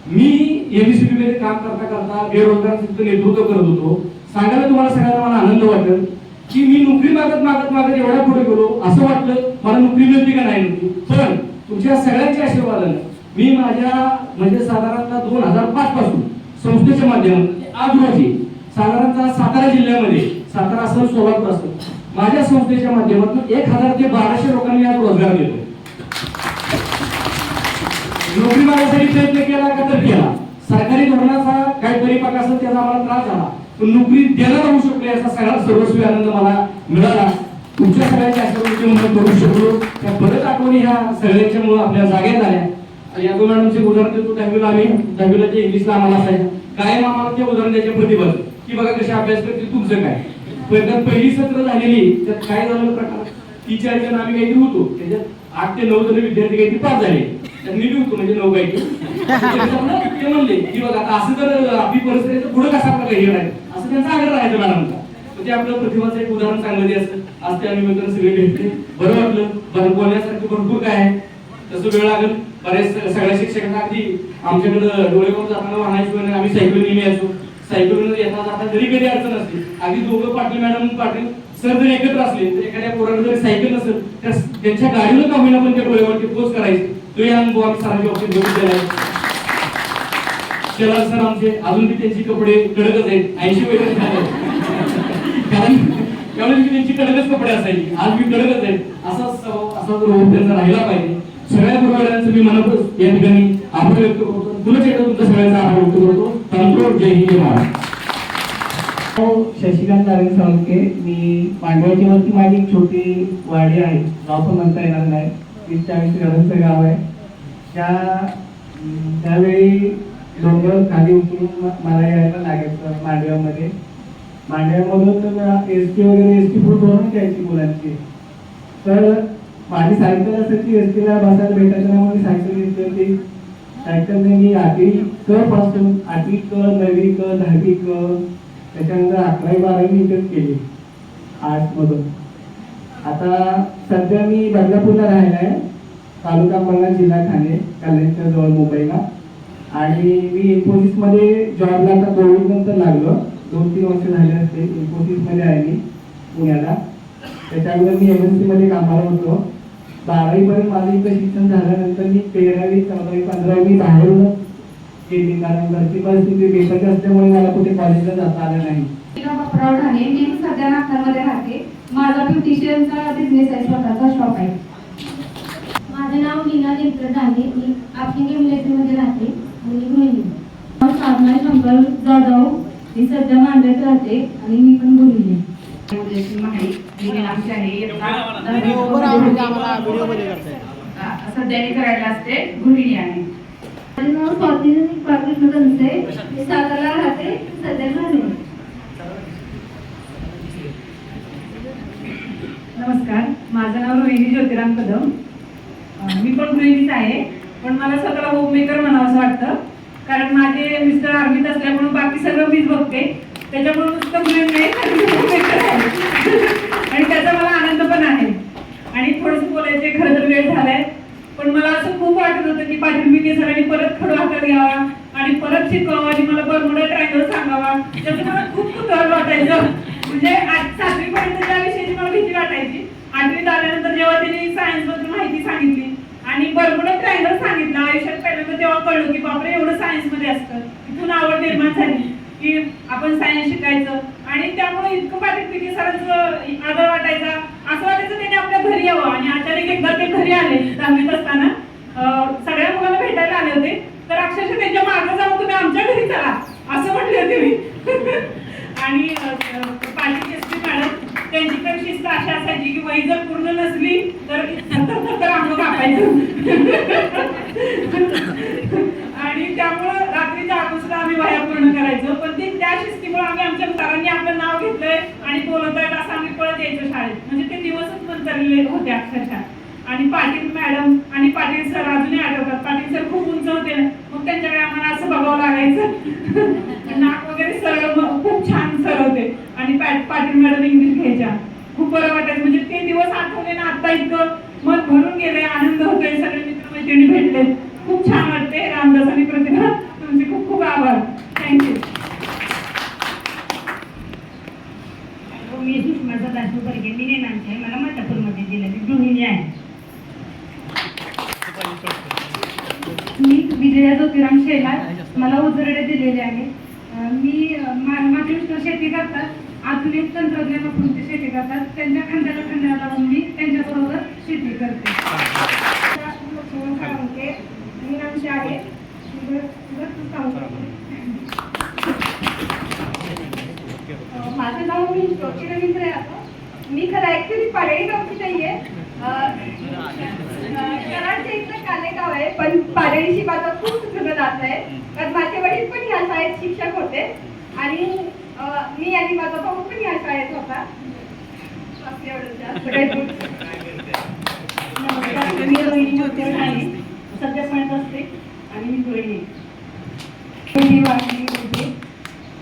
मी एबीसीबी मध्ये काम करता करता बेरोजगारांचं नेतृत्व करत होतो. सांगायला तुम्हाला सगळ्यांना मला आनंद वाटेल की मी नोकरी मागत एवढ्या पुढे गेलो, असं वाटलं मला नोकरी मिळते का नाही मिळते. पण तुमच्या सगळ्यांच्या आशीर्वादाने मी माझ्या म्हणजे साधारणतः 2005 पासून संस्थेच्या माध्यमातून आज रोजी साधारणतः सातारा जिल्ह्यामध्ये, सातारा असेल, सोलापूर असेल, माझ्या संस्थेच्या माध्यमातून 1000 ते 1200 लोकांनी आज रोजगार देतोय. नोकरी मागण्यासाठी प्रयत्न केला का तर केला. सरकारी धोरणाचा काही परिपाक असेल त्याचा आम्हाला त्रास झाला, पण नोकरी देणार होऊ शकले याचा सगळा सर्वस्वी आनंद मला मिळाला. तुमच्या सगळ्यांच्या आशीर्वादाने करू शकलो. त्या परत आठवणी ह्या सगळ्यांच्या मुळे आपल्या जागेत आल्या. या दोन मॅडमचे उदाहरण देतो. 10वीला जे इंग्लिशला आम्हाला असायचं कायम आम्हाला ते उदाहरण द्यायचे प्रतिबंध की बघा कसे अभ्यास करते तुमचं काय. पहिली सत्र झालेली त्यात काय झालं प्रकार, 3-4 जण आम्ही काहीतरी होतो, त्याच्यात 8 ते 9 जण विद्यार्थी काहीतरी पास झाले. त्यात मी होतो म्हणजे 9 पैकी. ते म्हणले की बघा आता असं जर आपली परिस्थिती पुढे कसा आपला काही राहील असं त्यांचा आग्रह राहायचा मॅडमचा. तर ते आपल्या प्रतिभाचं एक उदाहरण चांगलं असतं. आज त्या निमित्तानं सगळे भेटले, बरं वाटलं. बोलण्यासारखं भरपूर काय आहे, तसं वेळ लागेल. बरेच सगळ्या शिक्षकांना अगदी आमच्याकडं डोळेवर जाताना वाहनायचं, आम्ही सायकल नेहमी यायचो. सायकलवर येता जाता जरी कधी अडचण असते, अगदी दोघं पाटील मॅडम पाटील सर जर एकत्र असले तर एखाद्या पोराला जरी सायकल नसेल तर त्यांच्या गाडीवर का होईना पण त्या डोळ्यावरती पोच करायचे. तो या अनुभव आम्ही सरांच्या बाबतीत बघितलेला आहे. शेलार सर आमचे अजून त्यांची कपडे कडकच आहेत, 80 वगैरे झाले, कारण त्यावेळेस त्यांची कडकच कपडे असायची. आज मी कडकच आहे. असा रोग त्यांचा राहिला पाहिजे. सगळ्या गुरुवारांचं मी मनापासून या ठिकाणी आभार व्यक्त करतो. तुला चेटा तुमचा सगळ्यांचा आभार व्यक्त करतो. तंत्र जय हिंद महाराज. शशिकांत नारायण साळुंके. मी मांडव्याच्या वरती माझी एक छोटी वाडी आहे, गाव पण म्हणता येणार नाही, 30-40 घरांचं गाव आहे. त्यावेळी डोंगर खाली उतरून मला यायला लागायचं मांडव्यामध्ये. मांडव्यामधून एसटी वगैरे एसटी फूट भरून यायची मुलांची. तर माझी सायकल असायची, एसटीला बसायला भेटायचं नाही म्हणून सायकल घेतली होती. सायकलने मी 8वी क पासून 8वी क, 9वी क, 10वी क, त्याच्यानंतर 11वी 12वी इथेच केली आर्ट्समधून. आता सध्या मी बदलापूरला राहिला आहे, तालुका अंबरनाथ, जिल्हा ठाणे, कल्याणच्या जवळ मुंबईला. आणि मी इन्फोसिसमध्ये जॉबला आता कोविड नंतर लागलो, 2-3 वर्ष झाले असते. इन्फोसिसमध्ये आहे मी पुण्याला. त्याच्यानंतर मी MNC मध्ये कामाला होतो. 12वी पर्यंत माझं इथं शिक्षण झाल्यानंतर मी 13वी 14वी 15वी बाहेरूनच केली, कारण घरची परिस्थिती बेताची असल्यामुळे मला कुठे कॉलेजला जाता आलं नाही. मी सध्या नागपूरमध्ये राहते. माझा ब्युटिशियनचा बिझनेस आहे, स्वतःचा शॉप आहे. माझं नाव लीना लेकर ढाणे. मी आपली मिलिटरीमध्ये राहते आणि गृहिणी. साधना शंकर जाधव. मी सध्या मांडव्यात राहते आणि मी पण गृहिणी. सध्या मी करायला असते, गृहिणी आहे. माझं नाव स्वाती बाळकृष्ण कंसे. मी सातारला राहते, सध्या गृहिणी. नमस्कार, माझं नाव रोहिणी ज्योतिराम कदम. मी पण गृहिणीच आहे, पण मला स्वतःला होममेकर म्हणावं असं वाटतं, कारण माझे मिस्टर आर्मीत असल्यामुळे बाकी सगळं मीच बघते. त्याच्यामुळे नुसतं गृहिणी नाही, होममेकर आहे आणि त्याचा मला आनंद पण आहे. आणि थोडंसं बोलायचे, खरं तर वेळ झालाय, पण मला असं खूप वाटत होतं की पाटील मिके सरांनी परत खडू हातात घ्यावा आणि परत शिकवावं आणि मला बरमुडा ट्रायंगल सांगावा. त्याचं मला खूप कुतूहल वाटायचं. म्हणजे 7वी पर्यंत त्या विषयाची मला भीती वाटायची. 8वीत आल्यानंतर जेव्हा त्यांनी सायन्स बद्दल माहिती सांगितली आणि बरमुडा ट्रायंगल सांगितलं, आयुष्यात पहिल्यांदा तेव्हा कळलं की बापरे एवढं सायन्स मध्ये असतं. इथून आवड निर्माण झाली की आपण सायन्स शिकायचं. आणि त्यामुळे इतकं पाटील मिके सरांचं आदर वाटायचा, असं वाटायचं त्यांनी आपल्या घरी यावं. आणि अचानक एकदा ते घरी आले 10वीत असताना, सगळ्या मुलांना भेटायला आले होते. तर अक्षरशः त्यांच्या मागे जाऊन तुम्ही आमच्या घरी चला असं म्हटले होते मी. आणि पाटील एसपी मॅडम, त्यांची तर शिस्त अशी असायची की वही जर पूर्ण नसली तर अंग कापायचं. आणि त्यामुळं रात्रीच्या अगोदर आम्ही वह्या पूर्ण करायचो. पण ते त्या शिस्तीमुळे आम्ही आमच्या सरांनी आपलं नाव घेतलंय आणि बोलत आहेत असं आम्ही पळत यायचो शाळेत. म्हणजे ते दिवसच नंतरले होते अक्षरशः. आणि पाटील मॅडम आणि पाटील सर अजूनही आठवतात. पाटील सर खूप उंच होते, मग त्यांच्याकडे आम्हाला असं बघावं लागायचं. नाक वगैरे सरळ, खूप छान सर होते. आणि पाटील मॅडम इंग्लिश घ्यायच्या. खूप बरं वाटायचं. म्हणजे ते दिवस आठवले ना, आता इतकं मन भरून गेले, आनंद होतोय. सगळे मित्रमैत्रिणी भेटले, खूप छान वाटते. रामदास आणि प्रतिभा, तुमचे खूप खूप आभार. थँक्यू. मी सुषमा सदाशिव बर्गे. मी नेनांचे, मला मठापूरमध्ये दिलं. मी गृहिणी आहे. मी विजया ज्योतिराम शेलार. मला उजरडे दिलेले आहे. मी माझे मिस्टर शेती करतात. आधुनिक तंत्रज्ञान वापरून ते शेती करतात. त्यांच्या खांद्याला खांद्याला लावून मी त्यांच्याबरोबर शेती करते. मी नामशी आहे. माझं नाव मी ज्योती रवींद्र आहे. मी खरं ऍक्च्युली पाडळी गावची नाहीये. कराडच्या इथलं कालेगाव आहे, पण पाडळीशी माझं खूप जुनं नातं आहे. कारण माझे वडील पण ह्या शाळेत शिक्षक होते आणि मी आणि माझा भाऊ पण ह्या शाळेत होता. मी रोहिणी ज्योतिराम ढाणे, सध्या म्हणत असते आणि मी गृहिणी.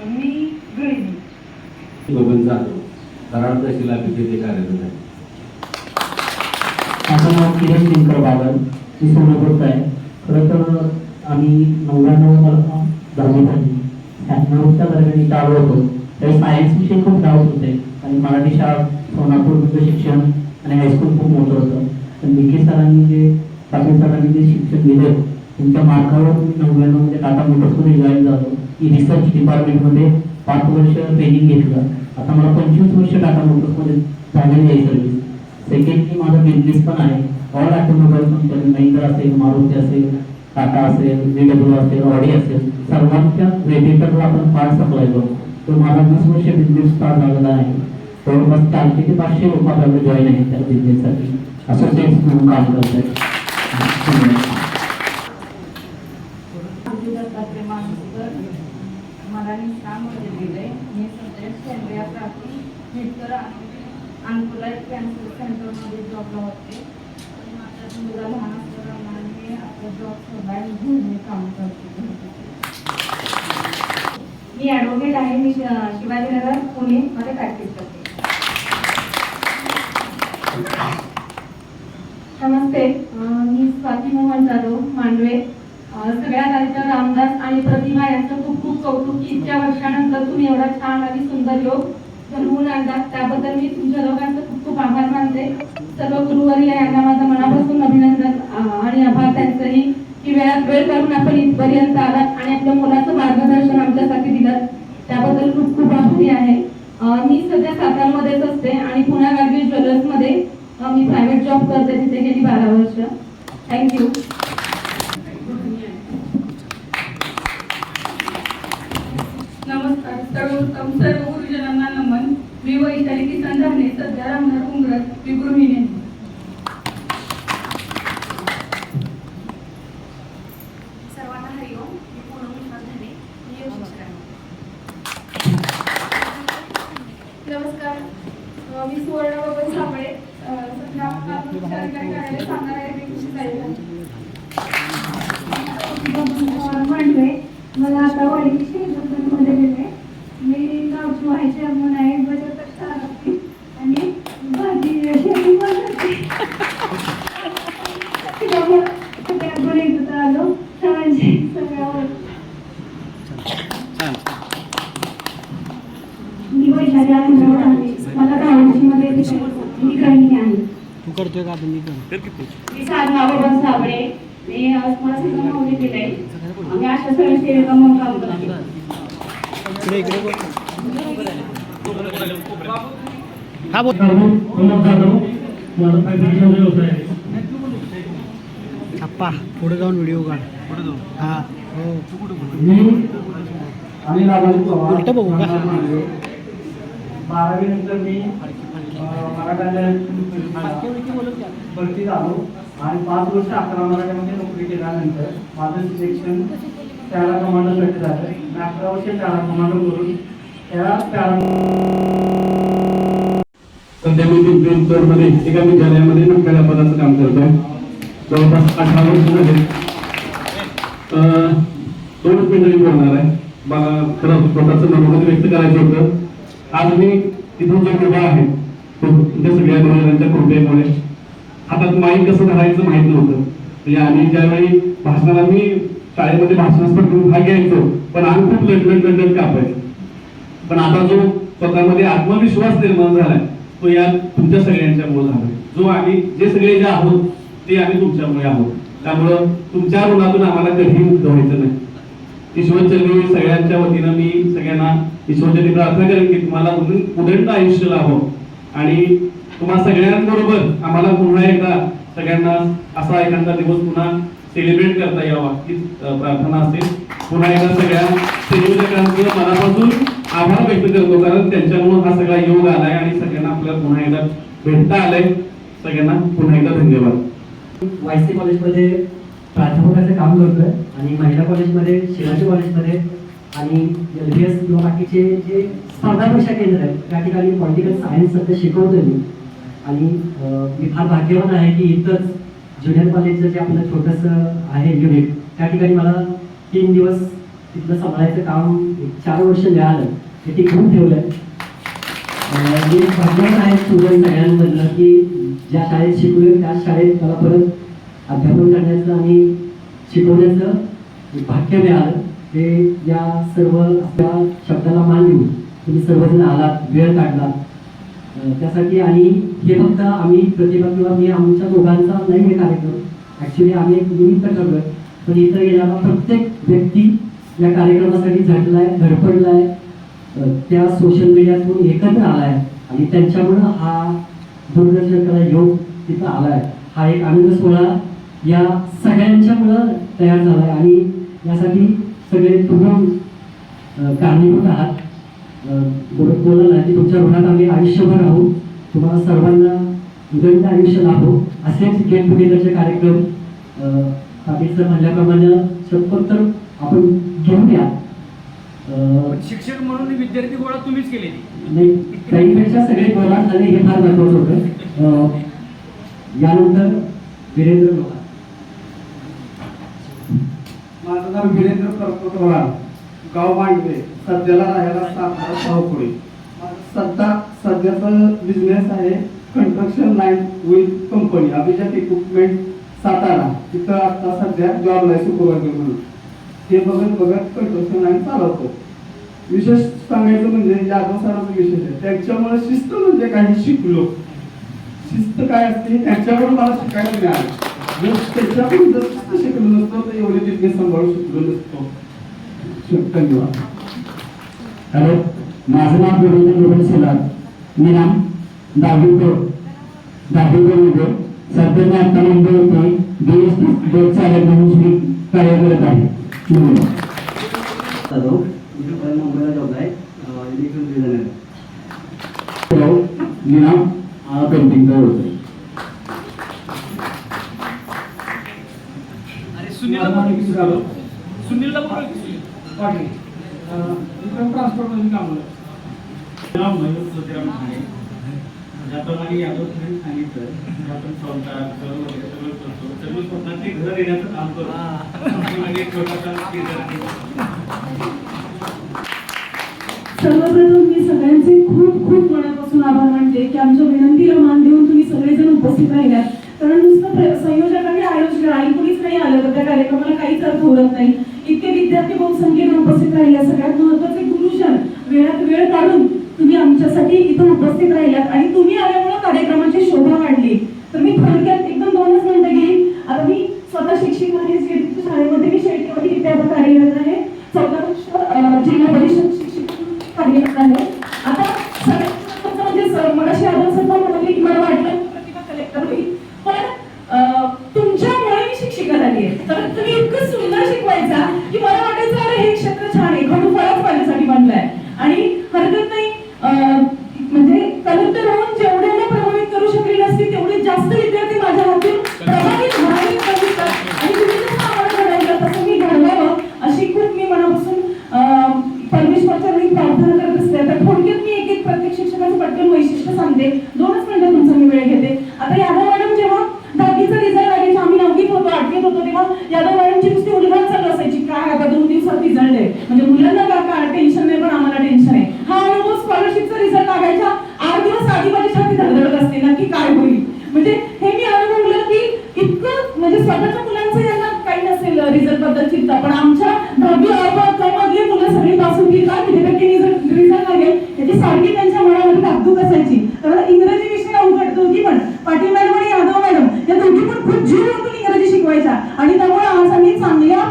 मी गृहिणी. बबन जाधव. कराड तहसील ऑफिस येथे कार्यरत आहे. माझं नाव किरण दिनकर बाबर, मी सोलापूरचा आहे. खरं तर आम्ही 99 दहावी झाली, 96च्या दरम्यान इथं आलो होतो. त्यावेळी सायन्स विषयी खूप डाऊट होते आणि मराठी शाळा सोलापूरचं शिक्षण आणि हायस्कूल खूप मोठं होतं. पण विखे सरांनी जे पाटील सरांनी जे शिक्षण दिलं तुमच्या मार्गावर मी 99 मध्ये टाटा मोटर्समध्ये जॉईन झालो. रिसर्च डिपार्टमेंटमध्ये 5 वर्ष ट्रेनिंग घेतलं. आता मला 25 वर्ष टाटा मोटर्समध्ये झालेली आहे सर्व्हिस. सेकंडली माझा बिझनेस पण आहे. ऑल ऑटोमोबाईल कंपनी, महिंद्रा असेल, मारुती असेल, टाटा असेल, BMW असेल, ऑडी असेल, सर्वांच्या रेडिएटरला आपण पार्ट सप्लाय करतो. तो माझा 20 वर्ष बिझनेस स्टार्ट झालेला आहे. जवळपास 400 ते 500 लोक आपल्याला जॉईन आहेत त्या बिझनेससाठी. असोसिएट्स म्हणून काम करत आहेत. मला निष्ठामध्ये दिले. मी सध्या सेंद्रिय प्राप्ती मित्र अंकुला कॅन्सर सेंटरमध्ये जॉबला होते. माझा मुलगा लहान असल्याप्रमाणे मी आपला जॉब सोडायला घेऊन काम करते. मी ॲडव्होकेट आहे. मी शिवाजीनगर पुणेमध्ये प्रॅक्टिस करते. नमस्ते, मी स्वाती मोहन जाधव मांडवे. सगळ्यात आधीच्या रामदास आणि प्रतिभा यांचं खूप खूप कौतुक की इतक्या वर्षानंतर तुम्ही एवढा छान आणि सुंदर योग घडवून आणला. त्याबद्दल मी तुमच्या दोघांचं खूप खूप आभार मानते. सर्व गुरुवर्य यांना माझं मनापासून अभिनंदन आणि आभार त्यांचंही की वेळात वेळ करून आपण इथपर्यंत आलात आणि आपल्या मुलाचं मार्गदर्शन आमच्यासाठी दिलं. त्याबद्दल खूप खूप आभारी आहे. मी सध्या सातारमध्येच असते आणि पुण्या गाडगी ज्वेलर्समध्ये मी प्रायव्हेट जॉब करते. तिथे गेली 12 वर्ष. थँक्यू. नमस्कार. सर्व गुरुजनांना नमन. मी वैशाली किसन धाने, सध्या राहणार उमरत, मी गृहिणी. सर्वांना हरिओम. मी पूनम विश्वास धाने, मी योग शिक्षक आहे. नमस्कार. मी सुवर्ण बबन साबळे, सध्या सरकारी कार्यालय सांगणार आहे. मी कृषी सहाय्यक. मांडवे. मला आता वाढीची मध्ये दिले. मी गावची व्हायची म्हणून आहे. बचत गट आणि भाजी शेती पण करते. त्यामुळे एकत्र आलो सर्वांची सगळ्यावर. मी वैशाली आहे. मला गावडीमध्ये मी गृहिणी आहे. तू करतोय का तुम्ही? मी साधना बबन साबळे. मी मला सगळं माऊली दिलंय. आम्ही अशा स्वयंसेविका म्हणून काम करते. हा बोल. अप्पा पुढे जाऊन व्हिडिओ काढ. हा हो. उलट बघू का? 12वी नंतर मी मराठा भरती झालो आणि 5 वर्ष 11 मराठ्यामध्ये नोकरी केल्यानंतर माझं सिलेक्शन पॅरा कमांडरसाठी झालं. 11 वर्ष पॅरा कमांडर करून त्या सध्या मी पिंपरी एका विद्यालयामध्ये मुख्याध्यापकाचं काम करतोय. जवळपास 18 वर्ष झाले. 2 मिनिटं बोलणार आहे. मला खरं स्वतःचं मनोगत व्यक्त करायचं होतं. आज मी तिथून जो उभा आहे तुमच्या सगळ्या गुरुजनांच्या कृपेमुळे. हातात माईक कसं धरायचं माहित नव्हतं. म्हणजे आम्ही ज्यावेळी भाषणाला मी शाळेमध्ये भाषण स्पर्धेत भाग घ्यायचो पण आम्ही खूप लढत कापायचो. पण आता जो स्वतःमध्ये आत्मविश्वास निर्माण झालाय तो या तुमच्या सगळ्यांच्यामुळे झालाय. जो आम्ही जे सगळे जे आहोत ते आम्ही तुमच्यामुळे आहोत. त्यामुळं तुमच्या ऋणातून आम्हाला कधीही मुक्त व्हायचं नाही. ईश्वरचरणी सगळ्यांच्या वतीनं मी सगळ्यांना ईश्वरचरणी प्रार्थना करेन की तुम्हाला उदंड आयुष्य लाभो आणि तुम्हा सगळ्यांबरोबर आम्हाला पुन्हा एकदा सगळ्यांना असा एखादा दिवस पुन्हा सेलिब्रेट करता यावा ही प्रार्थना असेल. पुन्हा एकदा सगळ्या संयोजकांचं मनापासून आभार व्यक्त करतो कारण त्यांच्यामुळे हा सगळा योग आलाय आणि सगळ्यांना आपल्याला पुन्हा एकदा भेटता आलंय. सगळ्यांना पुन्हा एकदा धन्यवाद. वायसी कॉलेजमध्ये प्राध्यापकाचं काम करतोय आणि महिला कॉलेजमध्ये, शिवाजी कॉलेजमध्ये आणि LBS किंवा बाकीचे जे स्पर्धा परीक्षा केंद्र आहेत त्या ठिकाणी पॉलिटिकल सायन्स सध्या शिकवतोय मी. आणि मी फार भाग्यवान आहे की इथंच ज्युनियर कॉलेजचं जे आपलं छोटंसं आहे युनिट त्या ठिकाणी मला 3 दिवस तिथलं सांभाळायचं काम 4 वर्ष मिळालं. ते टिकवून ठेवलंय. मी भाग्यवान आहे स्टुडंट सगळ्यांमधलं की ज्या शाळेत शिकलोय त्या शाळेत मला परत अध्यापन करण्याचं आणि शिकवण्याचं भाग्य मिळालं. ते या सर्व आपल्या शब्दाला मान देऊन तुम्ही सर्वजण आलात, वेळ काढला त्यासाठी. आणि हे फक्त आम्ही प्रतिभा किंवा मी आमच्या दोघांचा नाही हे कार्यक्रम, ॲक्च्युली आम्ही एक निमित्त ठरलोय, पण इथं येणारा प्रत्येक व्यक्ती या कार्यक्रमासाठी झटलाय, धडपडलाय, त्या सोशल मीडियातून एकत्र आलाय आणि त्यांच्यामुळं हा दूरदर्शनाला योग तिथं आलाय. हा एक आनंद सोहळा या सगळ्यांच्यामुळं तयार झालाय आणि यासाठी सगळे तुम्ही कारणीभूत आहात. बोलायला नाही की तुमच्या ऋणात आम्ही आयुष्यभर राहू, तुम्हाला सर्वांना उदंड आयुष्य लाभो. असेच गेट टुगेदरचे कार्यक्रम पाटील सर म्हणल्याप्रमाणे शतकोत्तर आपण घेऊया. शिक्षक म्हणून विद्यार्थी गोळा तुम्हीच केले नाही, काहीपेक्षा सगळे गोळा झाले हे फार महत्वाचं होतं. यानंतर वीरेंद्र लोहार. माझं नाव वीरेंद्र प्रताप लोहार, गाव मांडवे, सध्याला राहायला सातारा शाहूपुरी. सध्याचा बिझनेस आहे कन्स्ट्रक्शन लाईन विथ कंपनी अभिजात इक्विपमेंट सातारा. तिथं आता सध्या जॉबला आहे सुपरवायझर म्हणून. हे बघत कन्स्ट्रक्शन लाईन चालवतो. विशेष सांगायचं म्हणजे यादव सरांचं विशेष आहे, त्यांच्यामुळे शिस्त म्हणजे काही शिकलो. शिस्त काय असते त्यांच्याकडून मला शिकायला मिळालं. त्याच्याकडून जर शिस्त शिकलो नसतो तर एवढे बिझनेस सांभाळू शकलो नसतो. धन्यवाद. हॅलो, माझं नाव वीरेंद्र सोलार. मी नाम दहावीमध्ये सध्या मी आता मुंबई येथे BS चालक म्हणून कार्य करत आहे. मुंबईला जॉब आहे, इलेक्ट्रिकल डिझायनर. मी नाम पेंटिंग होतो. सुनीलला बोलवा की सुनील पाटील इकडे ट्रान्सपोर्टमध्ये काम होतं. नाव मयूर ज्योतिराम ठाणे. ज्याप्रमाणे यादव सरांनी सांगितलं आपण संसार वगैरे सगळं करतो, सर्व स्वतःचे घर येण्याचं काम करतो. म्हणजे एक छोटासा सर्वप्रथम मी सगळ्यांचे खूप मनापासून आभार मानते की आमच्या विनंतीला मान देऊन तुम्ही सगळेजण उपस्थित राहिलात. कारण नुसतं संयोजक आणि आयोजक आणि कुणीच नाही आलं तर त्या कार्यक्रमाला काहीच अर्थ उरत नाही. इतके विद्यार्थी बहुसंख्येने उपस्थित राहिले, सगळ्यात महत्त्वाचे गुरुजन वेळात वेळ काढून तुम्ही आमच्यासाठी इथं उपस्थित राहिलात आणि तुम्ही आल्यामुळे कार्यक्रमाची शोभा वाढली. तर मी थोडक्यात एकदम 2च मिनिटं घेईन. आता मी स्वतः शिक्षिका आहे, शाळेमध्ये मी शेट्टीवाडी विद्यापीठात कार्यरत आहे. 14 वर्ष जिल्हा परिषद शिक्षक कार्यरत आहे. आता सगळ्यात म्हणजे मगाशी यादव सर म्हणाले की मला वाटलं प्रतिभा कलेक्टर होईल, पण तुमच्यामुळे मी शिक्षिका झाली आहे. तर तुम्ही इतकं सुंदर शिकवायचा की मला वाटायचं अरे हे क्षेत्र छान आहे, खडू फळाच माझ्यासाठी बनलंय. आणि हरकत नाही, म्हणजे कलेक्टर होऊन जेवढ्यांना प्रभावित करू शकले नसतील तेवढे जास्त विद्यार्थी माझ्या हातून प्रभावित व्हावे आणि तुम्ही जसं आम्हाला घडवलं तसं मी घडवावं अशी खूप मी मनापासून परमेश्वरच्या वेळी प्रार्थना करत असते. तर थोडक्यात मी एक प्रत्येक शिक्षकाचं पटकन वैशिष्ट्य सांगते. 2च मिनिटं तुमचा मी वेळ घेते. आता यादव मॅडम जेव्हा 10वीचा रिझल्ट लागायचा, आम्ही 9वीत होतो 8वीत होतो, तेव्हा यादव मॅडमची नुसती उलगडा चालू असायची, काय आता 2 दिवसात रिझल्ट आहे, म्हणजे मुलांना का टेन्शन नाही पण आम्हाला टेन्शन आहे. हा अनुभव स्कॉलरशिपचा रिझल्ट लागायचा 8 दिवस आधी माझी छाती धडधडत असते नक्की काय होईल. म्हणजे हे मी अनुभवलं की इतकं म्हणजे स्वतःच्या मुलांचं यांना काही नसेल रिझल्ट बद्दल चिंता, पण आमच्या 10वी मधली मुलं सगळी पासून की काय किती टक्के रिझल्ट लागेल याची सारखी त्यांच्या मनामध्ये धाकधूक असायची. तर इंग्रजी विषय अवघड दोघी पण पाटील मॅडम आणि यादव मॅडम या दोघी पण खूप जीव लावून इंग्रजी शिकवायच्या. आणि त्यामुळे आज आम्ही चांगल्या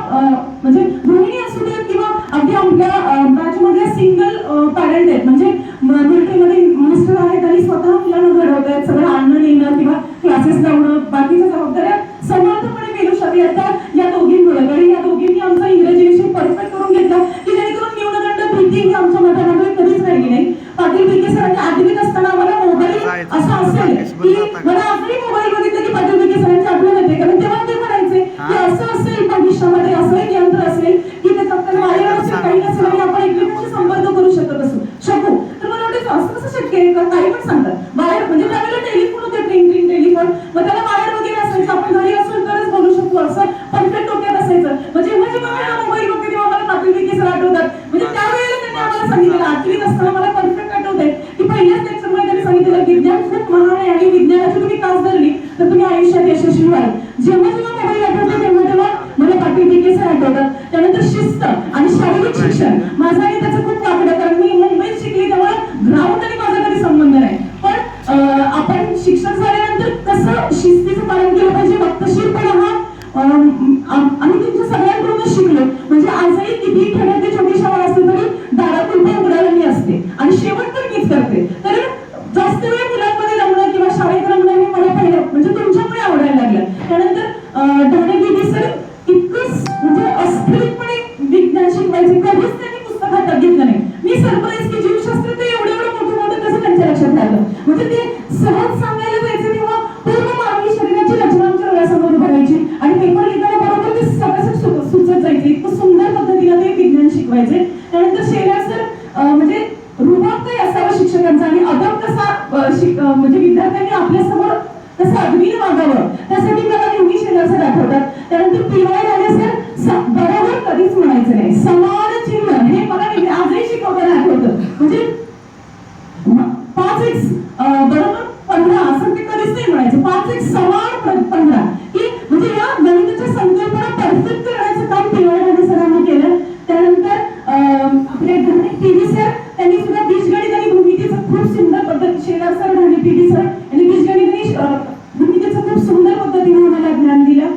म्हणजे गृहिणी असू देत किंवा अगदी आपल्या बॅचमधल्या सिंगल पॅरेंट आहेत, म्हणजे मिलिटरीमध्ये मिस्टर आहेत आणि स्वतः मुलांना घडवत आहेत, सगळं आणणं नेणं किंवा क्लासेस लावणं बाकीच्या जबाबदाऱ्या समर्थपणे मिळू शकल्या तर या दोघींमुळे. आणि या दोघींनी आमचा इंग्रजी विषय परफेक्ट करून घेतला की जेणेकरून न्यूनगंड भीती ही आमच्या मनामध्ये कधीच राहिली नाही. पाटील बिके सरांच्या 8वीत असताना आम्हाला मोबाईल असा असेल की मला आजही मोबाईल बघितलं की पाटील बिके सरांची आठवण येते, कारण तेव्हा ते म्हणायचे की असं असेल भविष्यामध्ये असं एक यंत्र असेल की ते फक्त वायर असेल काही नसेल आणि आपण एकमेकांशी संपर्क करू शकू. तर मला वाटतं असं कसं शक्य आहे का, काही पण सांगतात वायर म्हणजे त्यावेळेला टेलिफोन होते, ट्रिंग टेलिफोन, मग त्याला वायर वगैरे असायचं, आपण घरी असेल तरच बोलू शकतो असं परफेक्ट डोक्यात असायचं. म्हणजे जेव्हा जेव्हा मोबाईल बघते तेव्हा मला पाटील बिके सर तुम्ही आयुष्यात यशस्वी व्हाल. जेव्हा जेव्हा मोबाईल आठवतो तेव्हा तेव्हा मला पाटील DK सर आठवतात. त्यानंतर शिस्त आणि शारीरिक शिक्षण माझं आणि त्याचं खूप वाकडं, कारण मी मुंबईत शिकली तेव्हा ग्राउंड आणि माझा कधी संबंध नाही. पण आपण शिक्षण झाल्यानंतर कसं शिस्तीचं पालन केलं पाहिजे, वक्तशीरपणा हा आम्ही तुमच्या सगळ्यांकडूनच शिकलो. म्हणजे आजही किती खेड्यातली छोटी शाळा असते तरी दारात कुलपं उघडायला मी असते आणि शेवट तर मीच करते. तर जास्त वेळ मुलांमध्ये रमणं किंवा शाळेत रमणं हे मला पहिलं म्हणजे तुमच्यामुळे आवडायला लागलं. त्यानंतर ढाणे DK सर इतकं म्हणजे अस्थिरपणे विज्ञान शिकवायचे, कधीच त्यांनी पुस्तक हातात घेतलं नाही. मी सरप्राईज की जीवशास्त्र ते एवढं मोठं कसं त्यांच्या लक्षात राहिलं. म्हणजे ते सहज सांगायला जायचं तेव्हा पूर्ण मानवी शरीराची रचना आमच्या डोळ्यासमोर उभी राहायची आणि पेपर लिहिताना बरोबर ते सगळं सुचत जायचं. इतकं सुंदर पद्धतीने ते विज्ञान शिकवायचे. त्यानंतर शेलार सर म्हणजे रुबाब काय असावा शिक्षकांचा आणि अदब कसा म्हणजे विद्यार्थ्यांनी आपल्यासमोर कसं अग्नीने वागावं त्यासाठी मला नेहमी शेलार सर आठवतात. त्यानंतर PY ढाणे सर बरोबर कधीच म्हणायचं नाही, समान चिन्ह हे मला नेहमी आजही शिकवताना आठवतं. म्हणजे 5x बरोबर 15 असं ते कधीच नाही म्हणायचं, 5x समान 15 की म्हणजे या गणिताच्या संकल्पना परफेक्ट करण्याचं काम PY ढाणे सरांनी केलं. त्यानंतर आपले ढाणे PD सर त्यांनी सुद्धा बीजगणित आणि भूमितीचं खूप सुंदर पद्धत, Shelar sir Dhane PD sir यांनी बीजगणित आणि भूमितीचं खूप सुंदर पद्धतीने आम्हाला ज्ञान दिलं.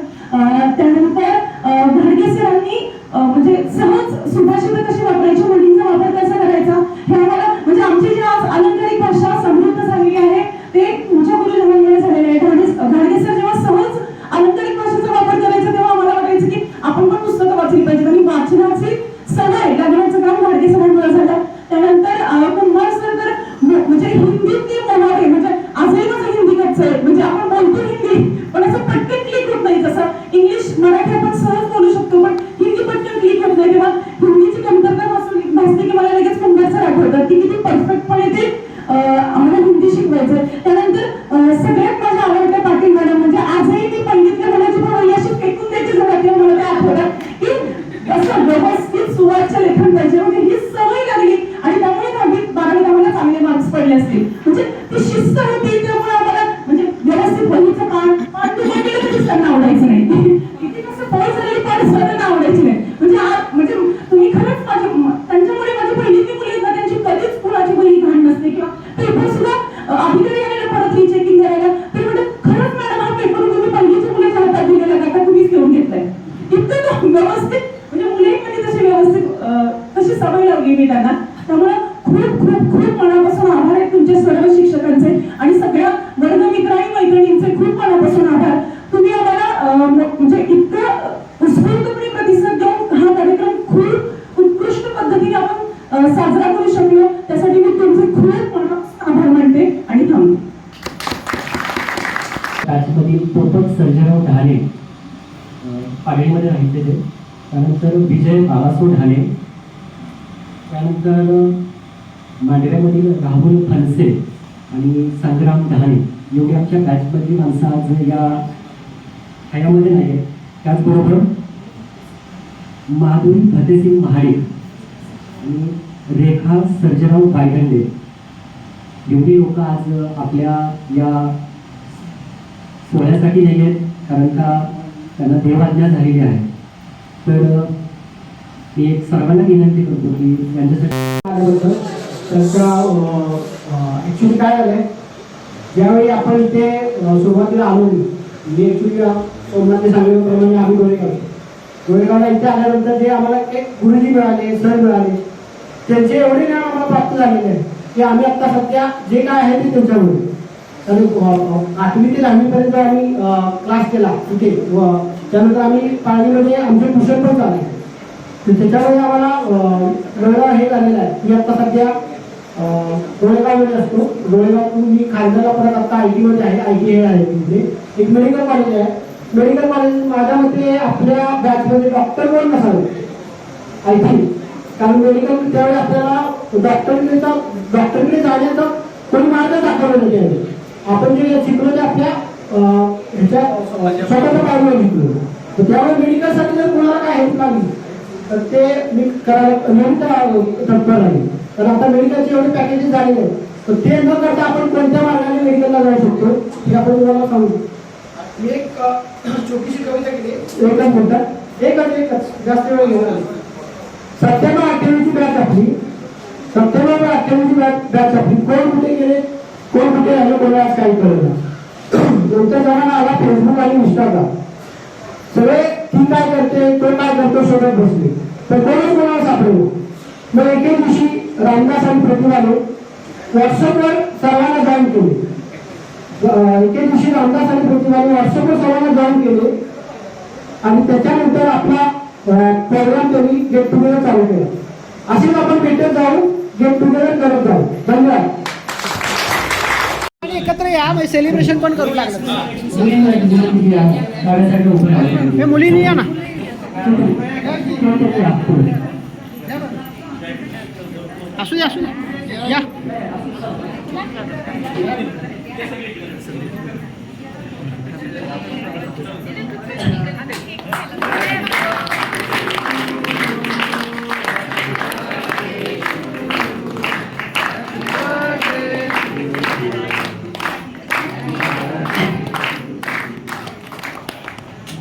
त्यानंतर घाडगे सरांनी म्हणजे सहज सुभाषितं कशी वापरायची, मुलींचा वापर कसा करायचा हे आम्हाला म्हणजे आमची जी आज अलंकारिक भाषा समृद्ध झालेली आहे ते तुमच्या गुरुजनांमुळे झालेलं आहे. घाडगे सर जेव्हा सहज अलंकारिक भाषेचा वापर करायचा तेव्हा आम्हाला वाटायचं की आपण पण पुस्तकं वाचली पाहिजेत आणि वाचनाची सवय लागण्याचं काम घाडगे सरांमुळे झालं. त्यानंतर कुंभार सर तर म्हणजे हिंदीतली मोहारे म्हणजे आजही माझं हिंदी कच्चं आहे. म्हणजे आपण बोलतो हिंदी पण असं पटकन क्लिक होत नाही. जसं इंग्लिश मराठी आपण सहज बोलू शकतो पण हिंदी पटकन क्लिक होत नाही. तेव्हा हिंदीची कमतरता भासली की मला लगेच कुंभार सर आठवतात की किती परफेक्टपणे ते आम्हाला हिंदी शिकवायचं. त्यानंतर सगळ्यात माझ्या आवडत्या पाटील मॅडम म्हणजे आजही मी पहिलीतल्या मुलाची पण अशी फेकून द्यायची झाली तेव्हा मला ते आठवतात की असं व्यवस्थित सुवाच्य लेखन पाहिजे. म्हणजे ही सवय लागली आणि त्यामुळे 10वी-12वीत आम्हाला चांगले मार्क्स पडले असतील. म्हणजे ती शिस्त होती त्यामुळे आम्हाला म्हणजे व्यवस्थित वहीचं पान तुम्ही केलं तरीच त्यांना आवडायचं नाही. किती कसं पोळ झालेली पान त्यांना आवडायची नाही. म्हणजे तुम्ही खरंच त्यांच्यामुळे माझी पहिलीतली मुली आहेत ना त्यांची कधीच कुणाची वही घाण नसते किंवा पेपर सुद्धा अधिकारी आलेला परत रिचेकिंग करायला ते म्हणतात खरंच मॅडम हा पेपर तुम्ही पहिलीच्या मुलाच्या हातात दिलेला का आता तुम्हीच घेऊन घेतलाय. इतकं व्यवस्थित म्हणजे मुलींमध्ये तशी व्यवस्थित तशी सवय लावली मी त्यांना. त्यामुळे खूप खूप खूप मनापासून आभार आहेत तुमच्या सर्व शिक्षकांचे आणि सगळ्या वर्गमित्र आणि मैत्रिणींचे खूप मनापासून आभार. तुम्ही आम्हाला म्हणजे इतकं उत्स्फूर्तपणे प्रतिसाद देऊन हा कार्यक्रम खूप उत्कृष्ट पद्धतीने आपण साजरा करू शकलो त्यासाठी मी तुमचे खूप मनापासून आभार मानते आणि थांबते. त्याच्यामधील पोपट सर्जराव ढाणे पाडळीमध्ये राहायचे ते. त्यानंतर विजय बाबासो ढाणे, त्यानंतर मांडव्यामधील राहुल फणसे आणि संग्राम ढाणे एवढी आमच्या बॅचमधली माणसं आज या हयामध्ये नाही आहेत. त्याचबरोबर माधुरी फतेसिंग महाडिक आणि रेखा सर्जराव बायगंडे एवढी लोक आज आपल्या या सोहळ्यासाठी नाही आहेत कारण का त्यांना देवाज्ञा झालेली आहे. तर मी एक सर्वांना विनंती करतो की त्यांच्यासाठी त्यांचा ॲक्च्युली काय झालंय ज्यावेळी आपण इथे सुरुवातीला आलो मी ॲक्च्युली सोमनाथने सांगितल्याप्रमाणे आम्ही गोरेगावला इथे आल्यानंतर जे आम्हाला एक गुरुजी मिळाले सर मिळाले त्यांचे एवढे ज्ञान आम्हाला प्राप्त झालेले आहे की आम्ही आत्ता सध्या जे काय आहे ते त्यांच्यामुळे तर 8वी ते 10वीपर्यंत आम्ही क्लास केला तिथे व त्यानंतर आम्ही पाळणीमध्ये आमचे ट्युशन पण चालले. तर त्याच्यामुळे आम्हाला वेगळं हे झालेलं आहे की आता सध्या गोरेगावमध्ये असतो. गोरेगावतून मी खारघरला परत आता IT मध्ये आहे. ITI आहे तिथे एक मेडिकल कॉलेज आहे. मेडिकल कॉलेज माझ्या मते आपल्या बॅचमध्ये डॉक्टर कोण नसावे आय थिंक कारण मेडिकल त्यावेळी आपल्याला डॉक्टरकडे जाण्याचा कोणी मार्ग दाखवला नाही. आपण जे शिकलो ते आपल्या ह्याच्या स्वतःच्या पायावर शिकलो. तर त्यामुळे मेडिकलसाठी जर कोणाला काय हेल्प लागली तर ते मी करायला तत्पर आहे. तर आता मेडिकलचे एवढे पॅकेजेस झालेले आहेत तर ते न करता आपण कोणत्या मार्गाने मेडिकलला जाऊ शकतो हे आपण तुम्हाला सांगू. मी एक छोटीशी कविता केली एकच मिनिटात एकच जास्त वेळ घेणार नाही. 97-98ची बॅच आपली 97-98ची बॅच आपली कोण कुठे गेले कोण कुठे आले कोणाला आज काही कळलं नाही. नंतर जमाना आला फेसबुक आणि इंस्टाग्राम. सगळे ती काय करते तो काय करतो शोधत बसले तर कोणच कोणाला सापडलो. मग एके दिवशी रामदास आणि प्रतिभाने व्हॉट्सअपवर सर्वांना जॉईन केले. एके दिवशी रामदास आणि प्रतिभाने व्हॉट्सअपवर सर्वांना जॉईन केले आणि त्याच्यानंतर आपला प्रोग्राम त्यांनी गेट टुगेदर चालू केला. असेच आपण भेटत जाऊ गेट टुगेदर करत जाऊ. धन्यवाद. एकत्र या मग सेलिब्रेशन पण करू लागलं. हे मुलींनी या ना. असू दे असू दे या.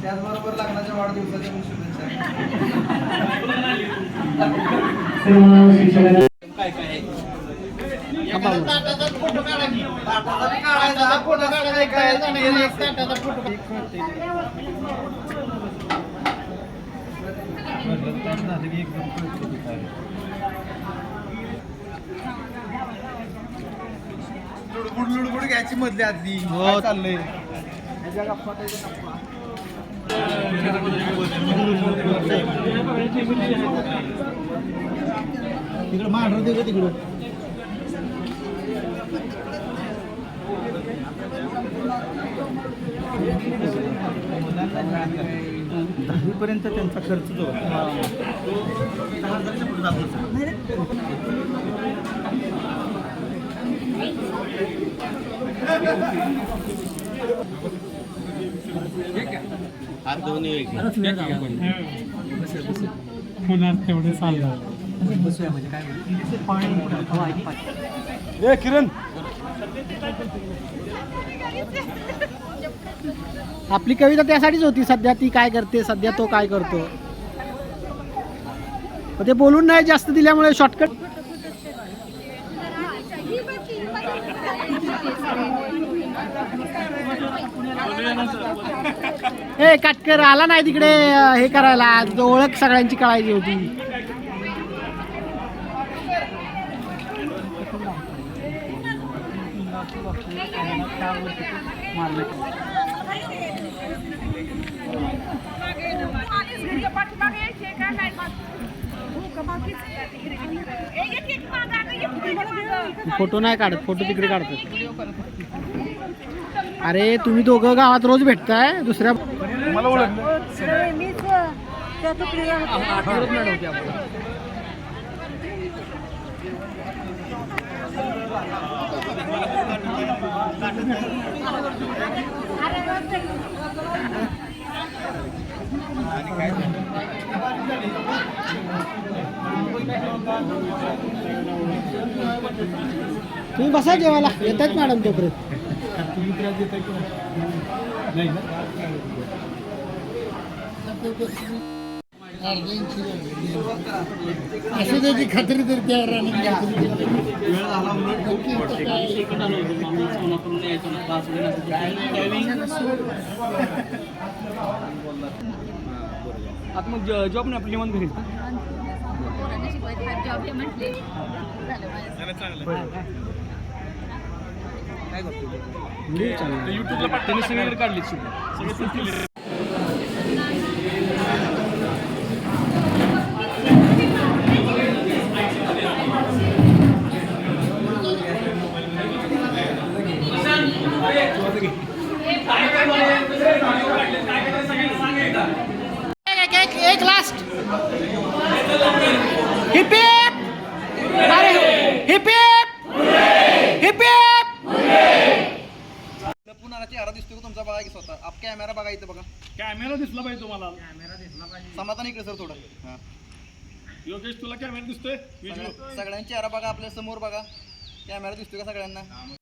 त्याचबरोबर लग्नाच्या वाढदिवसाच्या शुभेच्छा. काय काय लुडबुड घ्यायची मधली आधी काय चाललंय तिकडं मांडर दे तिकडं. दहावीपर्यंत त्यांचा खर्च जो होता 10,000च्या पुढे जात तेवढे चालणार. किरण आपली कविता त्यासाठीच होती. सध्या ती काय करते सध्या तो काय करतो ते बोलून नाही जास्त दिल्यामुळे शॉर्टकट. हे काटकर आला नाही तिकडे हे करायला. ओळख सगळ्यांची कळायची होती. फोटो नाही काढत. फोटो तिकडे काढतात. अरे तुम्ही दोघं गावात रोज भेटताय. दुसऱ्या मला ओळखलं तुम्ही बसा जेवायला. येतात मॅडम तोपर्यंत. तुम्ही त्रास देताय की नाही ना. असं त्याची खात्री तर त्या आता मग जॉब नाही आपली निवांत घरी काय करतो युट्यूबला पाठवणे सगळीकडे काढली सगळे. एक last heap heap heap heap पुन्हा चेहरा दिसतो का तुमचा बघा की स्वतः. आप कॅमेरा बघा इथं बघा. कॅमेरा दिसला पाहिजे तुम्हाला. समाधान इकडे सर थोडं. योगेश तुला कॅमेरा दिसतोय. सगळ्यांचे चेहरा बघा आपल्या समोर बघा. कॅमेरा दिसतोय का सगळ्यांना.